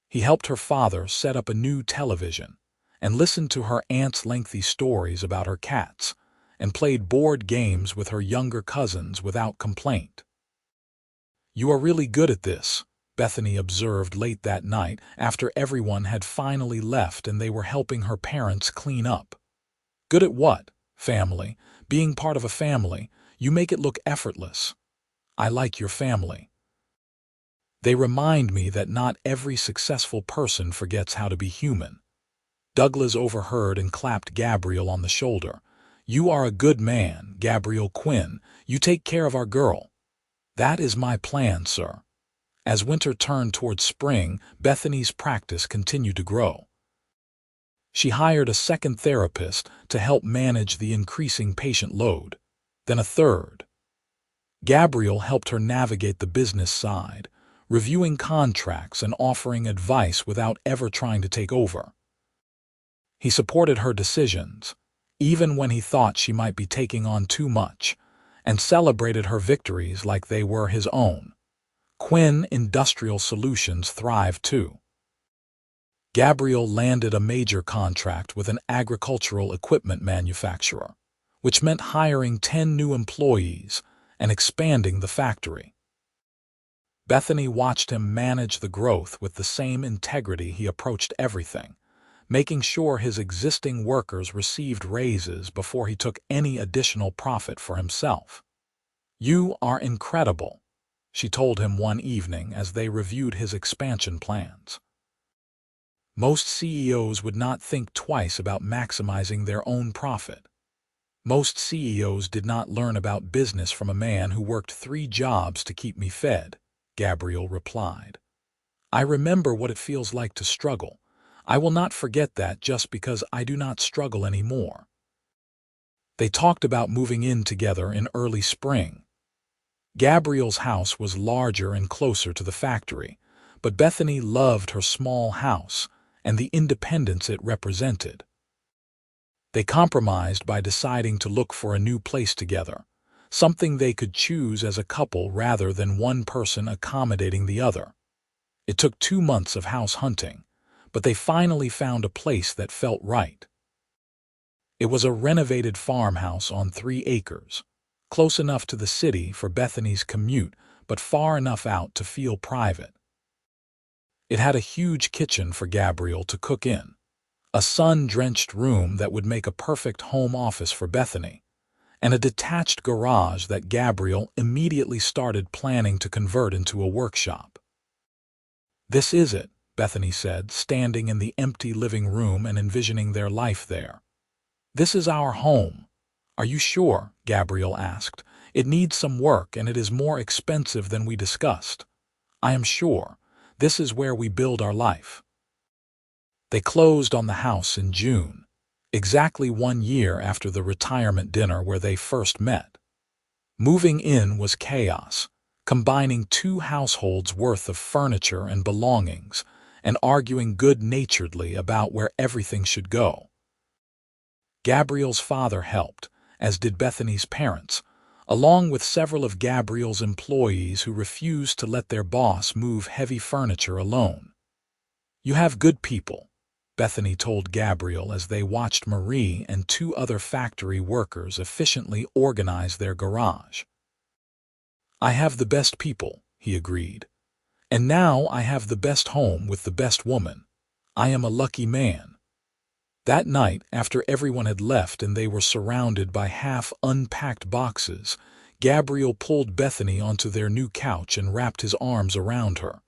He helped her father set up a new television, and listened to her aunt's lengthy stories about her cats, and played board games with her younger cousins without complaint. "You are really good at this," Bethany observed late that night after everyone had finally left and they were helping her parents clean up. "Good at what, family?" Being part of a family, you make it look effortless. I like your family. They remind me that not every successful person forgets how to be human. Douglas overheard and clapped Gabriel on the shoulder. You are a good man, Gabriel Quinn. You take care of our girl. That is my plan, sir. As winter turned toward spring, Bethany's practice continued to grow. She hired a second therapist to help manage the increasing patient load, then a third. Gabriel helped her navigate the business side, reviewing contracts and offering advice without ever trying to take over. He supported her decisions, even when he thought she might be taking on too much, and celebrated her victories like they were his own. Quinn Industrial Solutions thrived too. Gabriel landed a major contract with an agricultural equipment manufacturer, which meant hiring 10 new employees and expanding the factory. Bethany watched him manage the growth with the same integrity he approached everything, making sure his existing workers received raises before he took any additional profit for himself. You are incredible, she told him one evening as they reviewed his expansion plans. Most CEOs would not think twice about maximizing their own profit. Most CEOs did not learn about business from a man who worked 3 jobs to keep me fed, Gabriel replied. I remember what it feels like to struggle. I will not forget that just because I do not struggle anymore. They talked about moving in together in early spring. Gabriel's house was larger and closer to the factory, but Bethany loved her small house and the independence it represented. They compromised by deciding to look for a new place together, something they could choose as a couple rather than one person accommodating the other. It took 2 months of house hunting, but they finally found a place that felt right. It was a renovated farmhouse on 3 acres, close enough to the city for Bethany's commute, but far enough out to feel private. It had a huge kitchen for Gabriel to cook in, a sun-drenched room that would make a perfect home office for Bethany, and a detached garage that Gabriel immediately started planning to convert into a workshop. This is it, Bethany said, standing in the empty living room and envisioning their life there. This is our home. Are you sure? Gabriel asked. It needs some work and it is more expensive than we discussed. I am sure. This is where we build our life. They closed on the house in June, exactly 1 year after the retirement dinner where they first met. Moving in was chaos, combining 2 households worth of furniture and belongings, and arguing good-naturedly about where everything should go. Gabriel's father helped, as did Bethany's parents, along with several of Gabriel's employees who refused to let their boss move heavy furniture alone. You have good people, Bethany told Gabriel as they watched Marie and 2 other factory workers efficiently organize their garage. I have the best people, he agreed. And now I have the best home with the best woman. I am a lucky man. That night, after everyone had left and they were surrounded by half-unpacked boxes, Gabriel pulled Bethany onto their new couch and wrapped his arms around her.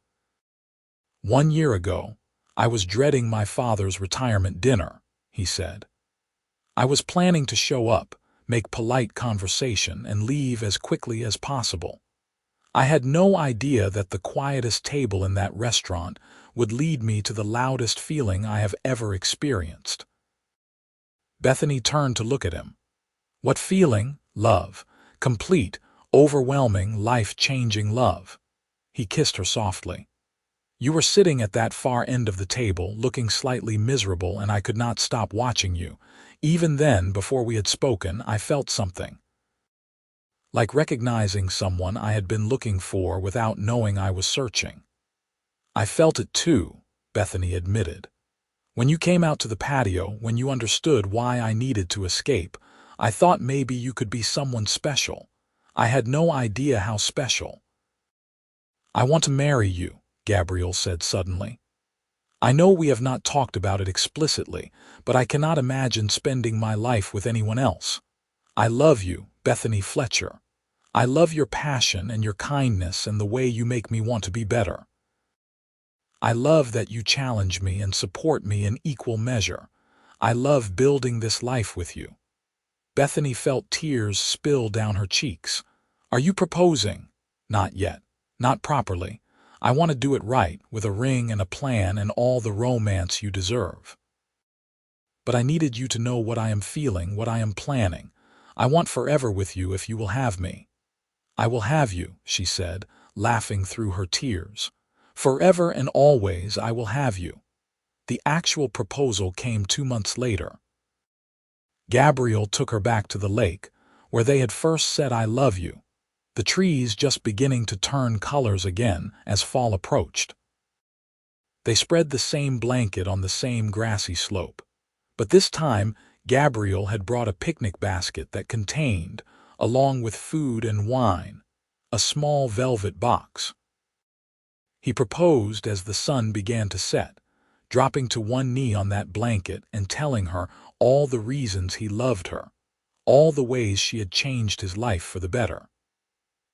1 year ago, I was dreading my father's retirement dinner, he said. I was planning to show up, make polite conversation, and leave as quickly as possible. I had no idea that the quietest table in that restaurant would lead me to the loudest feeling I have ever experienced. Bethany turned to look at him. What feeling? Love. Complete, overwhelming, life-changing love. He kissed her softly. You were sitting at that far end of the table, looking slightly miserable, and I could not stop watching you. Even then, before we had spoken, I felt something. Like recognizing someone I had been looking for without knowing I was searching. I felt it too, Bethany admitted. When you came out to the patio, when you understood why I needed to escape, I thought maybe you could be someone special. I had no idea how special. I want to marry you, Gabriel said suddenly. I know we have not talked about it explicitly, but I cannot imagine spending my life with anyone else. I love you, Bethany Fletcher. I love your passion and your kindness and the way you make me want to be better. I love that you challenge me and support me in equal measure. I love building this life with you." Bethany felt tears spill down her cheeks. "Are you proposing?" "Not yet. Not properly. I want to do it right, with a ring and a plan and all the romance you deserve. But I needed you to know what I am feeling, what I am planning. I want forever with you if you will have me." "I will have you," she said, laughing through her tears. "Forever and always I will have you." The actual proposal came 2 months later. Gabriel took her back to the lake, where they had first said "I love you," the trees just beginning to turn colors again as fall approached. They spread the same blanket on the same grassy slope. But this time, Gabriel had brought a picnic basket that contained, along with food and wine, a small velvet box. He proposed as the sun began to set, dropping to one knee on that blanket and telling her all the reasons he loved her, all the ways she had changed his life for the better.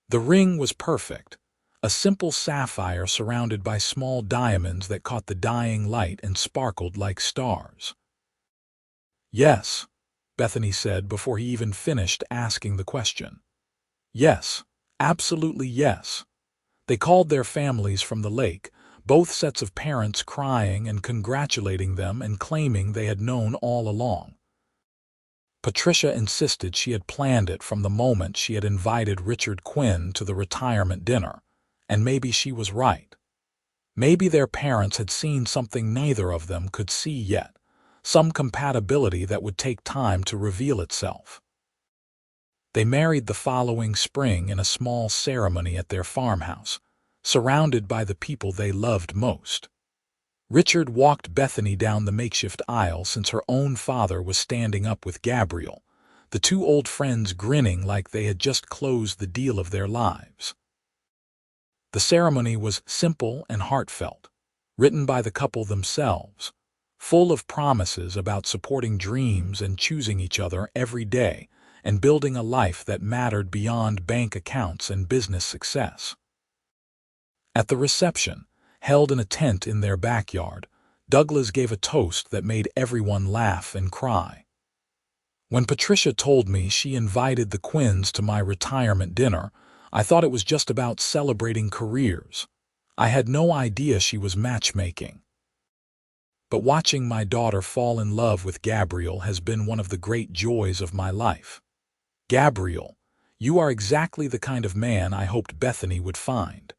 The ring was perfect, a simple sapphire surrounded by small diamonds that caught the dying light and sparkled like stars. "Yes," Bethany said before he even finished asking the question. "Yes, absolutely yes." They called their families from the lake, both sets of parents crying and congratulating them and claiming they had known all along. Patricia insisted she had planned it from the moment she had invited Richard Quinn to the retirement dinner, and maybe she was right. Maybe their parents had seen something neither of them could see yet, some compatibility that would take time to reveal itself. They married the following spring in a small ceremony at their farmhouse, surrounded by the people they loved most. Richard walked Bethany down the makeshift aisle since her own father was standing up with Gabriel, the two old friends grinning like they had just closed the deal of their lives. The ceremony was simple and heartfelt, written by the couple themselves, full of promises about supporting dreams and choosing each other every day and building a life that mattered beyond bank accounts and business success. At the reception, held in a tent in their backyard, Douglas gave a toast that made everyone laugh and cry. "When Patricia told me she invited the Quinns to my retirement dinner, I thought it was just about celebrating careers. I had no idea she was matchmaking. But watching my daughter fall in love with Gabriel has been one of the great joys of my life. Gabriel, you are exactly the kind of man I hoped Bethany would find.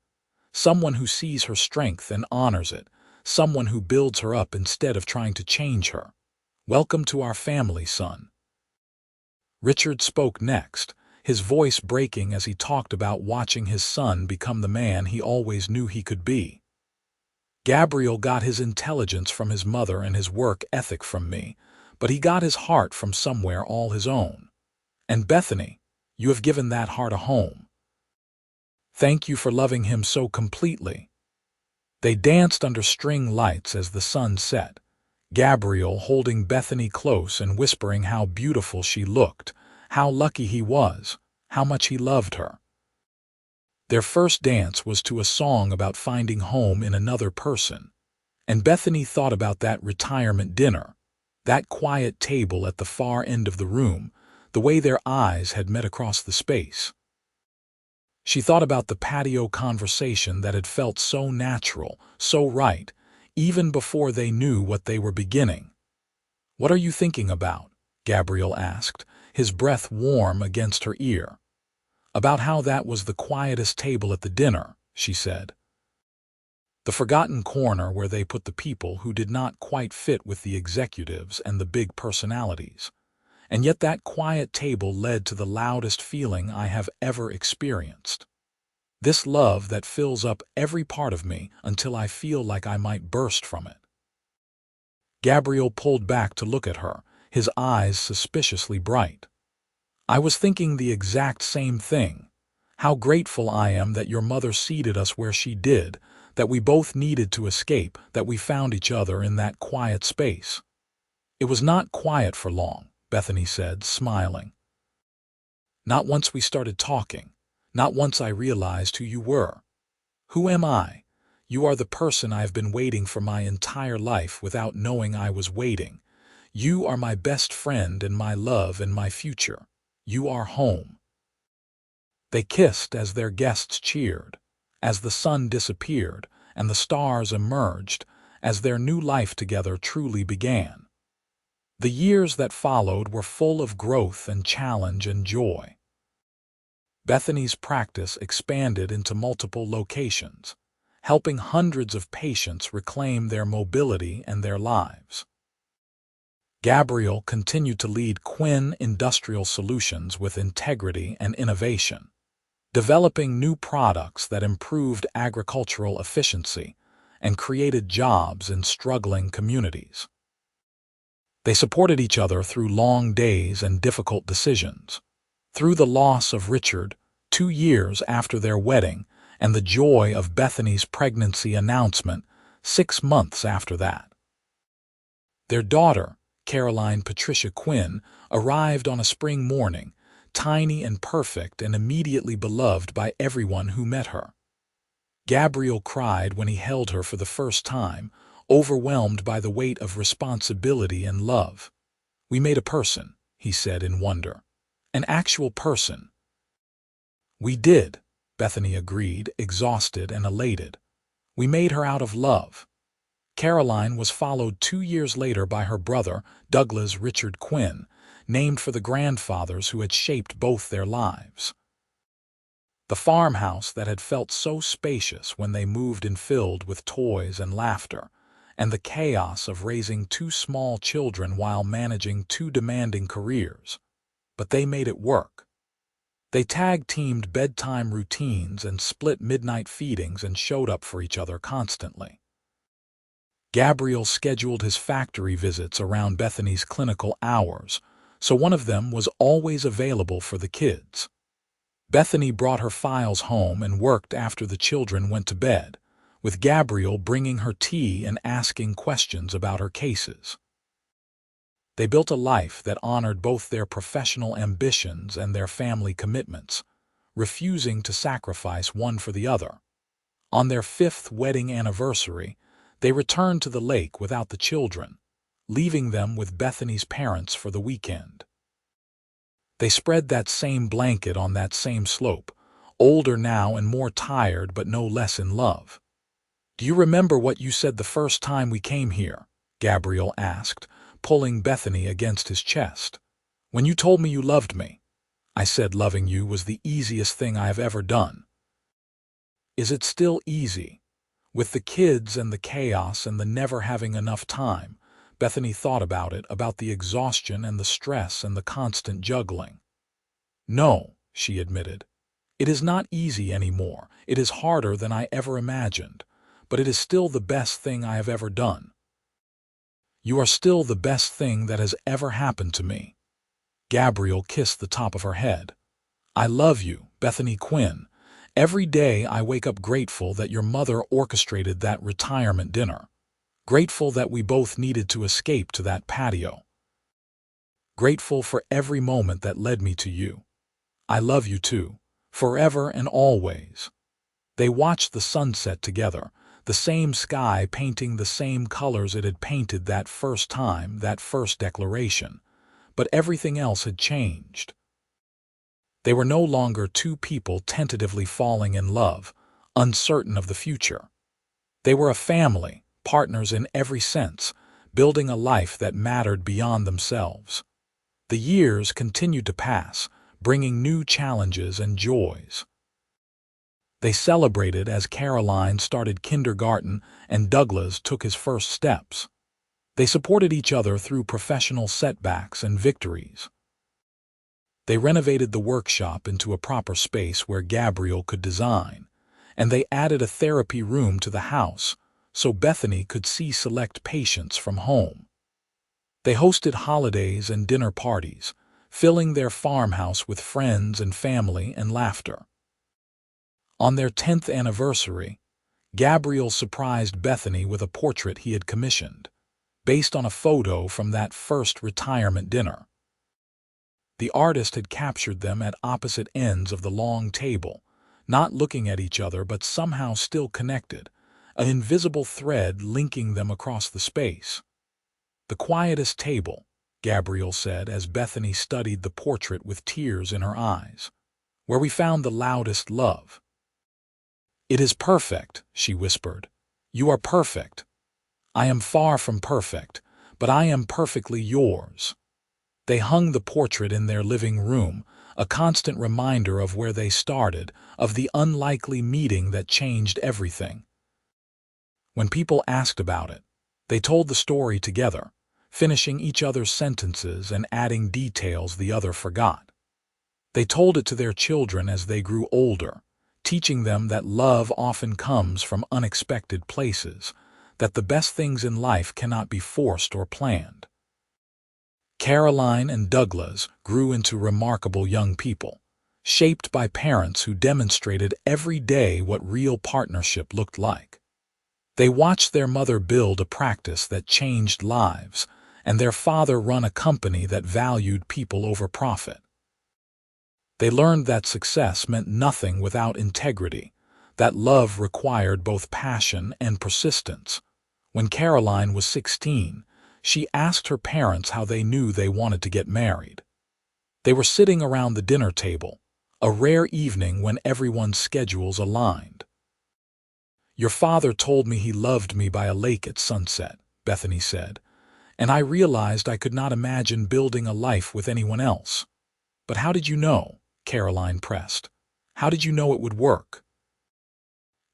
Someone who sees her strength and honors it, someone who builds her up instead of trying to change her. Welcome to our family, son." Richard spoke next, his voice breaking as he talked about watching his son become the man he always knew he could be. "Gabriel got his intelligence from his mother and his work ethic from me, but he got his heart from somewhere all his own. And Bethany, you have given that heart a home. Thank you for loving him so completely." They danced under string lights as the sun set, Gabriel holding Bethany close and whispering how beautiful she looked, how lucky he was, how much he loved her. Their first dance was to a song about finding home in another person, and Bethany thought about that retirement dinner, that quiet table at the far end of the room, the way their eyes had met across the space. She thought about the patio conversation that had felt so natural, so right, even before they knew what they were beginning. "What are you thinking about?" Gabriel asked, his breath warm against her ear. "About how that was the quietest table at the dinner," she said. The forgotten corner where they put the people who did not quite fit with the executives and the big personalities. And yet that quiet table led to the loudest feeling I have ever experienced. This love that fills up every part of me until I feel like I might burst from it. Gabriel pulled back to look at her, his eyes suspiciously bright. "I was thinking the exact same thing. How grateful I am that your mother seated us where she did, that we both needed to escape, that we found each other in that quiet space." "It was not quiet for long," Bethany said, smiling. Not once we started talking. Not once I realized who you were. Who am I? You are the person I have been waiting for my entire life without knowing I was waiting. You are my best friend and my love and my future. You are home." They kissed as their guests cheered, as the sun disappeared and the stars emerged, as their new life together truly began. The years that followed were full of growth and challenge and joy. Bethany's practice expanded into multiple locations, helping hundreds of patients reclaim their mobility and their lives. Gabriel continued to lead Quinn Industrial Solutions with integrity and innovation, developing new products that improved agricultural efficiency and created jobs in struggling communities. They supported each other through long days and difficult decisions, through the loss of Richard 2 years after their wedding and the joy of Bethany's pregnancy announcement 6 months after that. Their daughter, Caroline Patricia Quinn, arrived on a spring morning, tiny and perfect and immediately beloved by everyone who met her. Gabriel cried when he held her for the first time, overwhelmed by the weight of responsibility and love. "We made a person," he said in wonder. "An actual person." "We did," Bethany agreed, exhausted and elated. "We made her out of love." Caroline was followed 2 years later by her brother, Douglas Richard Quinn, named for the grandfathers who had shaped both their lives. The farmhouse that had felt so spacious when they moved in filled with toys and laughter, and the chaos of raising 2 small children while managing 2 demanding careers. But they made it work. They tag-teamed bedtime routines and split midnight feedings and showed up for each other constantly. Gabriel scheduled his factory visits around Bethany's clinical hours, so one of them was always available for the kids. Bethany brought her files home and worked after the children went to bed, with Gabriel bringing her tea and asking questions about her cases. They built a life that honored both their professional ambitions and their family commitments, refusing to sacrifice one for the other. On their 5th wedding anniversary, they returned to the lake without the children, leaving them with Bethany's parents for the weekend. They spread that same blanket on that same slope, older now and more tired but no less in love. "Do you remember what you said the first time we came here?" Gabriel asked, pulling Bethany against his chest. "When you told me you loved me, I said loving you was the easiest thing I have ever done." "Is it still easy?" With the kids and the chaos and the never having enough time, Bethany thought about it, about the exhaustion and the stress and the constant juggling. "No," she admitted. "It is not easy anymore. It is harder than I ever imagined, but it is still the best thing I have ever done." "You are still the best thing that has ever happened to me." Gabriel kissed the top of her head. "I love you, Bethany Quinn. Every day I wake up grateful that your mother orchestrated that retirement dinner. Grateful that we both needed to escape to that patio. Grateful for every moment that led me to you. I love you too, forever and always." They watched the sunset together, the same sky painting the same colors it had painted that first time, that first declaration. But everything else had changed. They were no longer 2 people tentatively falling in love, uncertain of the future. They were a family, partners in every sense, building a life that mattered beyond themselves. The years continued to pass, bringing new challenges and joys. They celebrated as Caroline started kindergarten and Douglas took his first steps. They supported each other through professional setbacks and victories. They renovated the workshop into a proper space where Gabriel could design, and they added a therapy room to the house so Bethany could see select patients from home. They hosted holidays and dinner parties, filling their farmhouse with friends and family and laughter. On their 10th anniversary, Gabriel surprised Bethany with a portrait he had commissioned, based on a photo from that first retirement dinner. The artist had captured them at opposite ends of the long table, not looking at each other but somehow still connected, an invisible thread linking them across the space. "The quietest table," Gabriel said as Bethany studied the portrait with tears in her eyes. "Where we found the loudest love." "It is perfect," she whispered. "You are perfect. I am far from perfect, but I am perfectly yours." They hung the portrait in their living room, a constant reminder of where they started, of the unlikely meeting that changed everything. When people asked about it, they told the story together, finishing each other's sentences and adding details the other forgot. They told it to their children as they grew older, teaching them that love often comes from unexpected places, that the best things in life cannot be forced or planned. Caroline and Douglas grew into remarkable young people, shaped by parents who demonstrated every day what real partnership looked like. They watched their mother build a practice that changed lives, and their father run a company that valued people over profit. They learned that success meant nothing without integrity, that love required both passion and persistence. When Caroline was 16, she asked her parents how they knew they wanted to get married. They were sitting around the dinner table, a rare evening when everyone's schedules aligned. "Your father told me he loved me by a lake at sunset," Bethany said, "and I realized I could not imagine building a life with anyone else." "But how did you know?" Caroline pressed. "How did you know it would work?"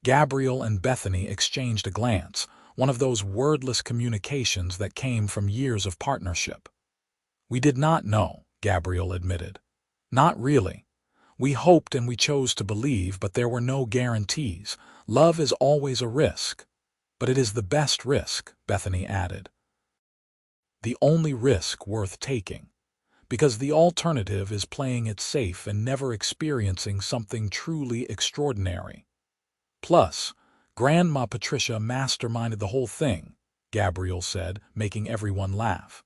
Gabriel and Bethany exchanged a glance, one of those wordless communications that came from years of partnership. "We did not know," Gabriel admitted. "Not really. We hoped and we chose to believe, but there were no guarantees. Love is always a risk. But it is the best risk," Bethany added. "The only risk worth taking. Because the alternative is playing it safe and never experiencing something truly extraordinary. Plus, Grandma Patricia masterminded the whole thing," Gabriel said, making everyone laugh.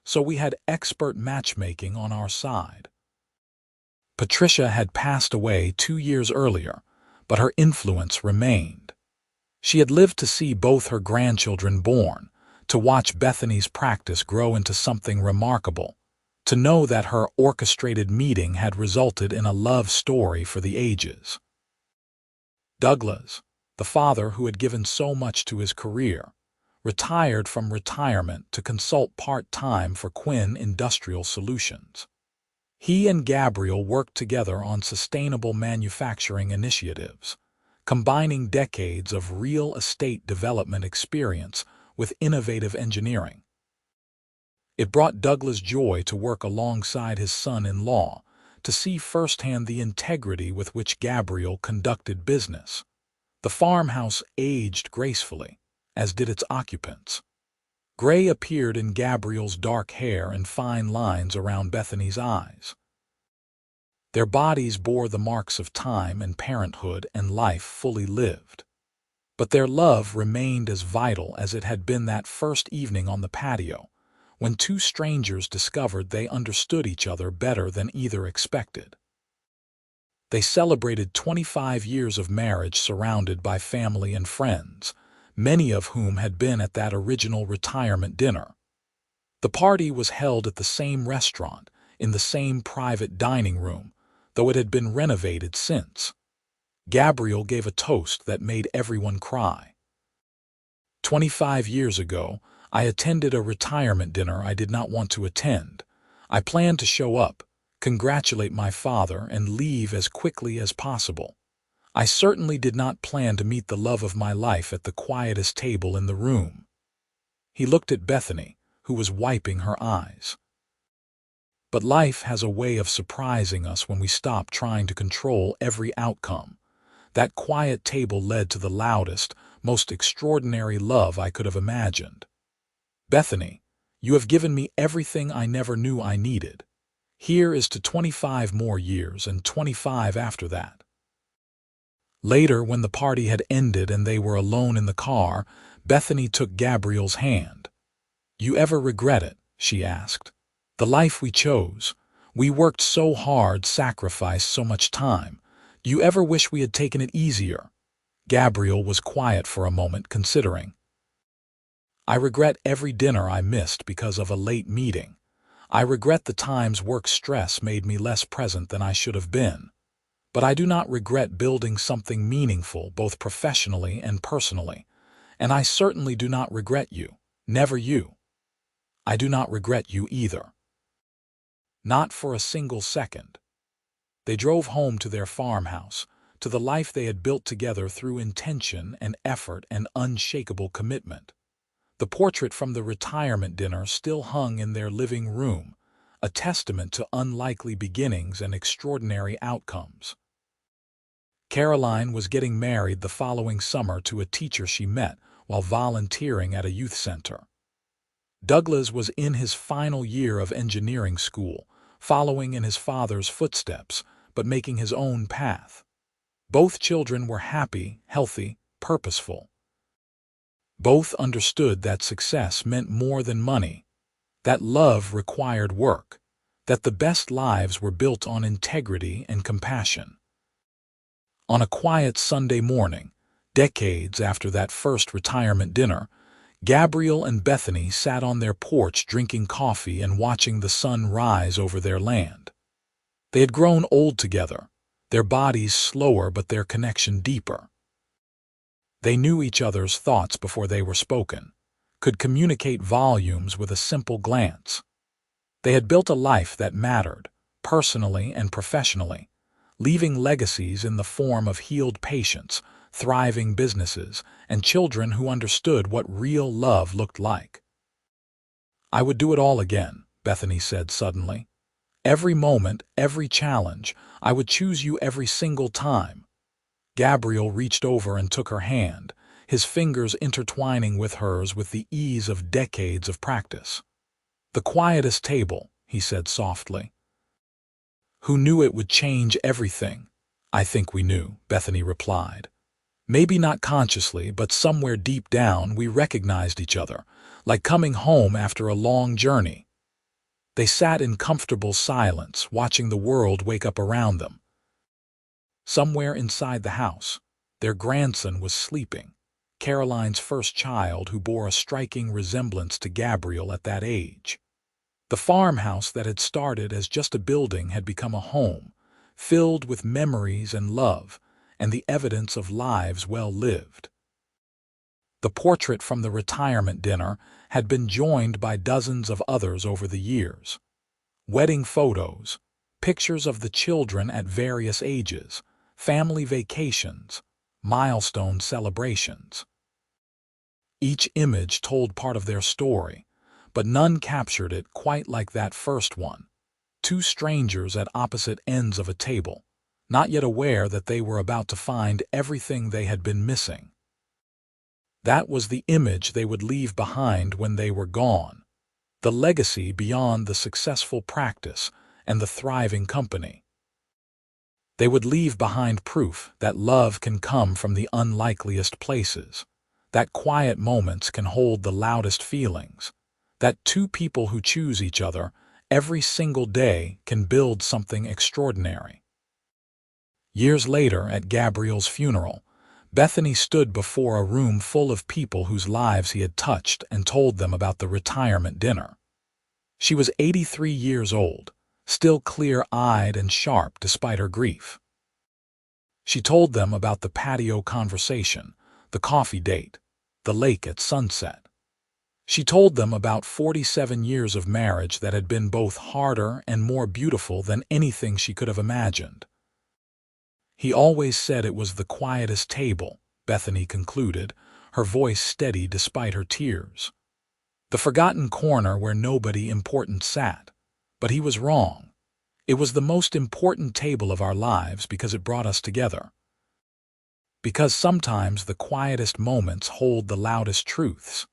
"So we had expert matchmaking on our side." Patricia had passed away 2 years earlier, but her influence remained. She had lived to see both her grandchildren born, to watch Bethany's practice grow into something remarkable, to know that her orchestrated meeting had resulted in a love story for the ages. Douglas, the father who had given so much to his career, retired from retirement to consult part-time for Quinn Industrial Solutions. He and Gabriel worked together on sustainable manufacturing initiatives, combining decades of real estate development experience with innovative engineering. It brought Douglas joy to work alongside his son-in-law, to see firsthand the integrity with which Gabriel conducted business. The farmhouse aged gracefully, as did its occupants. Gray appeared in Gabriel's dark hair and fine lines around Bethany's eyes. Their bodies bore the marks of time and parenthood and life fully lived. But their love remained as vital as it had been that first evening on the patio, when two strangers discovered they understood each other better than either expected. They celebrated 25 years of marriage surrounded by family and friends, many of whom had been at that original retirement dinner. The party was held at the same restaurant, in the same private dining room, though it had been renovated since. Gabriel gave a toast that made everyone cry. 25 years ago, I attended a retirement dinner I did not want to attend. I planned to show up, congratulate my father, and leave as quickly as possible. I certainly did not plan to meet the love of my life at the quietest table in the room." He looked at Bethany, who was wiping her eyes. "But life has a way of surprising us when we stop trying to control every outcome. That quiet table led to the loudest, most extraordinary love I could have imagined. Bethany, you have given me everything I never knew I needed. Here is to 25 more years and 25 after that." Later, when the party had ended and they were alone in the car, Bethany took Gabriel's hand. "You ever regret it?" she asked. "The life we chose. We worked so hard, sacrificed so much time. Do you ever wish we had taken it easier?" Gabriel was quiet for a moment, considering. "I regret every dinner I missed because of a late meeting. I regret the times work stress made me less present than I should have been. But I do not regret building something meaningful both professionally and personally. And I certainly do not regret you. Never you. I do not regret you either. Not for a single second." They drove home to their farmhouse, to the life they had built together through intention and effort and unshakable commitment. The portrait from the retirement dinner still hung in their living room, a testament to unlikely beginnings and extraordinary outcomes. Caroline was getting married the following summer to a teacher she met while volunteering at a youth center. Douglas was in his final year of engineering school, following in his father's footsteps, but making his own path. Both children were happy, healthy, purposeful. Both understood that success meant more than money, that love required work, that the best lives were built on integrity and compassion. On a quiet Sunday morning, decades after that first retirement dinner, Gabriel and Bethany sat on their porch drinking coffee and watching the sun rise over their land. They had grown old together, their bodies slower but their connection deeper. They knew each other's thoughts before they were spoken, could communicate volumes with a simple glance. They had built a life that mattered, personally and professionally, leaving legacies in the form of healed patients, thriving businesses, and children who understood what real love looked like. "I would do it all again," Bethany said suddenly. "Every moment, every challenge, I would choose you every single time." Gabriel reached over and took her hand, his fingers intertwining with hers with the ease of decades of practice. "The quietest table," he said softly. "Who knew it would change everything?" "I think we knew," Bethany replied. "Maybe not consciously, but somewhere deep down we recognized each other, like coming home after a long journey." They sat in comfortable silence, watching the world wake up around them. Somewhere inside the house, their grandson was sleeping, Caroline's first child who bore a striking resemblance to Gabriel at that age. The farmhouse that had started as just a building had become a home, filled with memories and love, and the evidence of lives well lived. The portrait from the retirement dinner had been joined by dozens of others over the years. Wedding photos, pictures of the children at various ages, family vacations, milestone celebrations. Each image told part of their story, but none captured it quite like that first one. Two strangers at opposite ends of a table, not yet aware that they were about to find everything they had been missing. That was the image they would leave behind when they were gone, the legacy beyond the successful practice and the thriving company. They would leave behind proof that love can come from the unlikeliest places, that quiet moments can hold the loudest feelings, that two people who choose each other every single day can build something extraordinary. Years later, at Gabriel's funeral, Bethany stood before a room full of people whose lives he had touched and told them about the retirement dinner. She was 83 years old, still clear-eyed and sharp despite her grief. She told them about the patio conversation, the coffee date, the lake at sunset. She told them about 47 years of marriage that had been both harder and more beautiful than anything she could have imagined. "He always said it was the quietest table," Bethany concluded, her voice steady despite her tears. "The forgotten corner where nobody important sat. But he was wrong. It was the most important table of our lives because it brought us together. Because sometimes the quietest moments hold the loudest truths."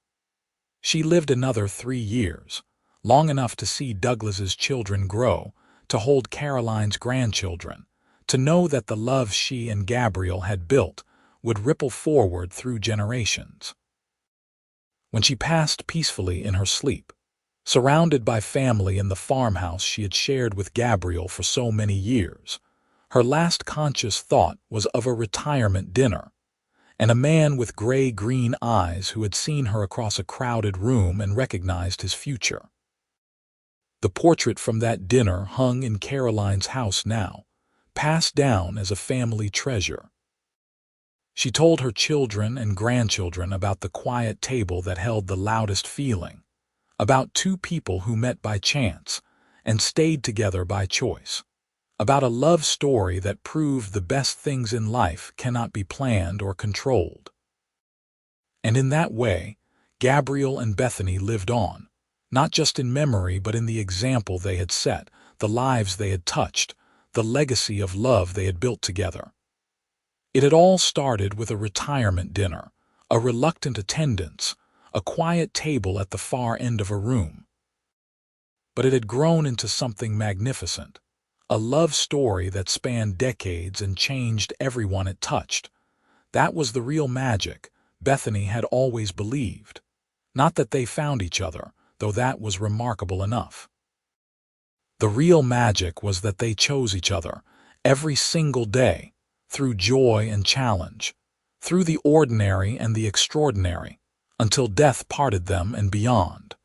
She lived another 3 years, long enough to see Douglas's children grow, to hold Caroline's grandchildren, to know that the love she and Gabriel had built would ripple forward through generations. When she passed peacefully in her sleep, Surrounded by family in the farmhouse she had shared with Gabriel for so many years, her last conscious thought was of a retirement dinner, and a man with gray-green eyes who had seen her across a crowded room and recognized his future. The portrait from that dinner hung in Caroline's house now, passed down as a family treasure. She told her children and grandchildren about the quiet table that held the loudest feeling, about two people who met by chance and stayed together by choice, about a love story that proved the best things in life cannot be planned or controlled. And in that way, Gabriel and Bethany lived on, not just in memory but in the example they had set, the lives they had touched, the legacy of love they had built together. It had all started with a retirement dinner, a reluctant attendance, a quiet table at the far end of a room. But it had grown into something magnificent, a love story that spanned decades and changed everyone it touched. That was the real magic, Bethany had always believed. Not that they found each other, though that was remarkable enough. The real magic was that they chose each other, every single day, through joy and challenge, through the ordinary and the extraordinary, until death parted them and beyond.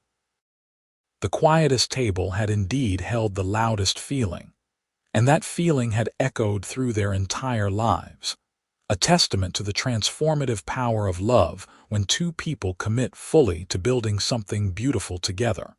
The quietest table had indeed held the loudest feeling, and that feeling had echoed through their entire lives, a testament to the transformative power of love when two people commit fully to building something beautiful together.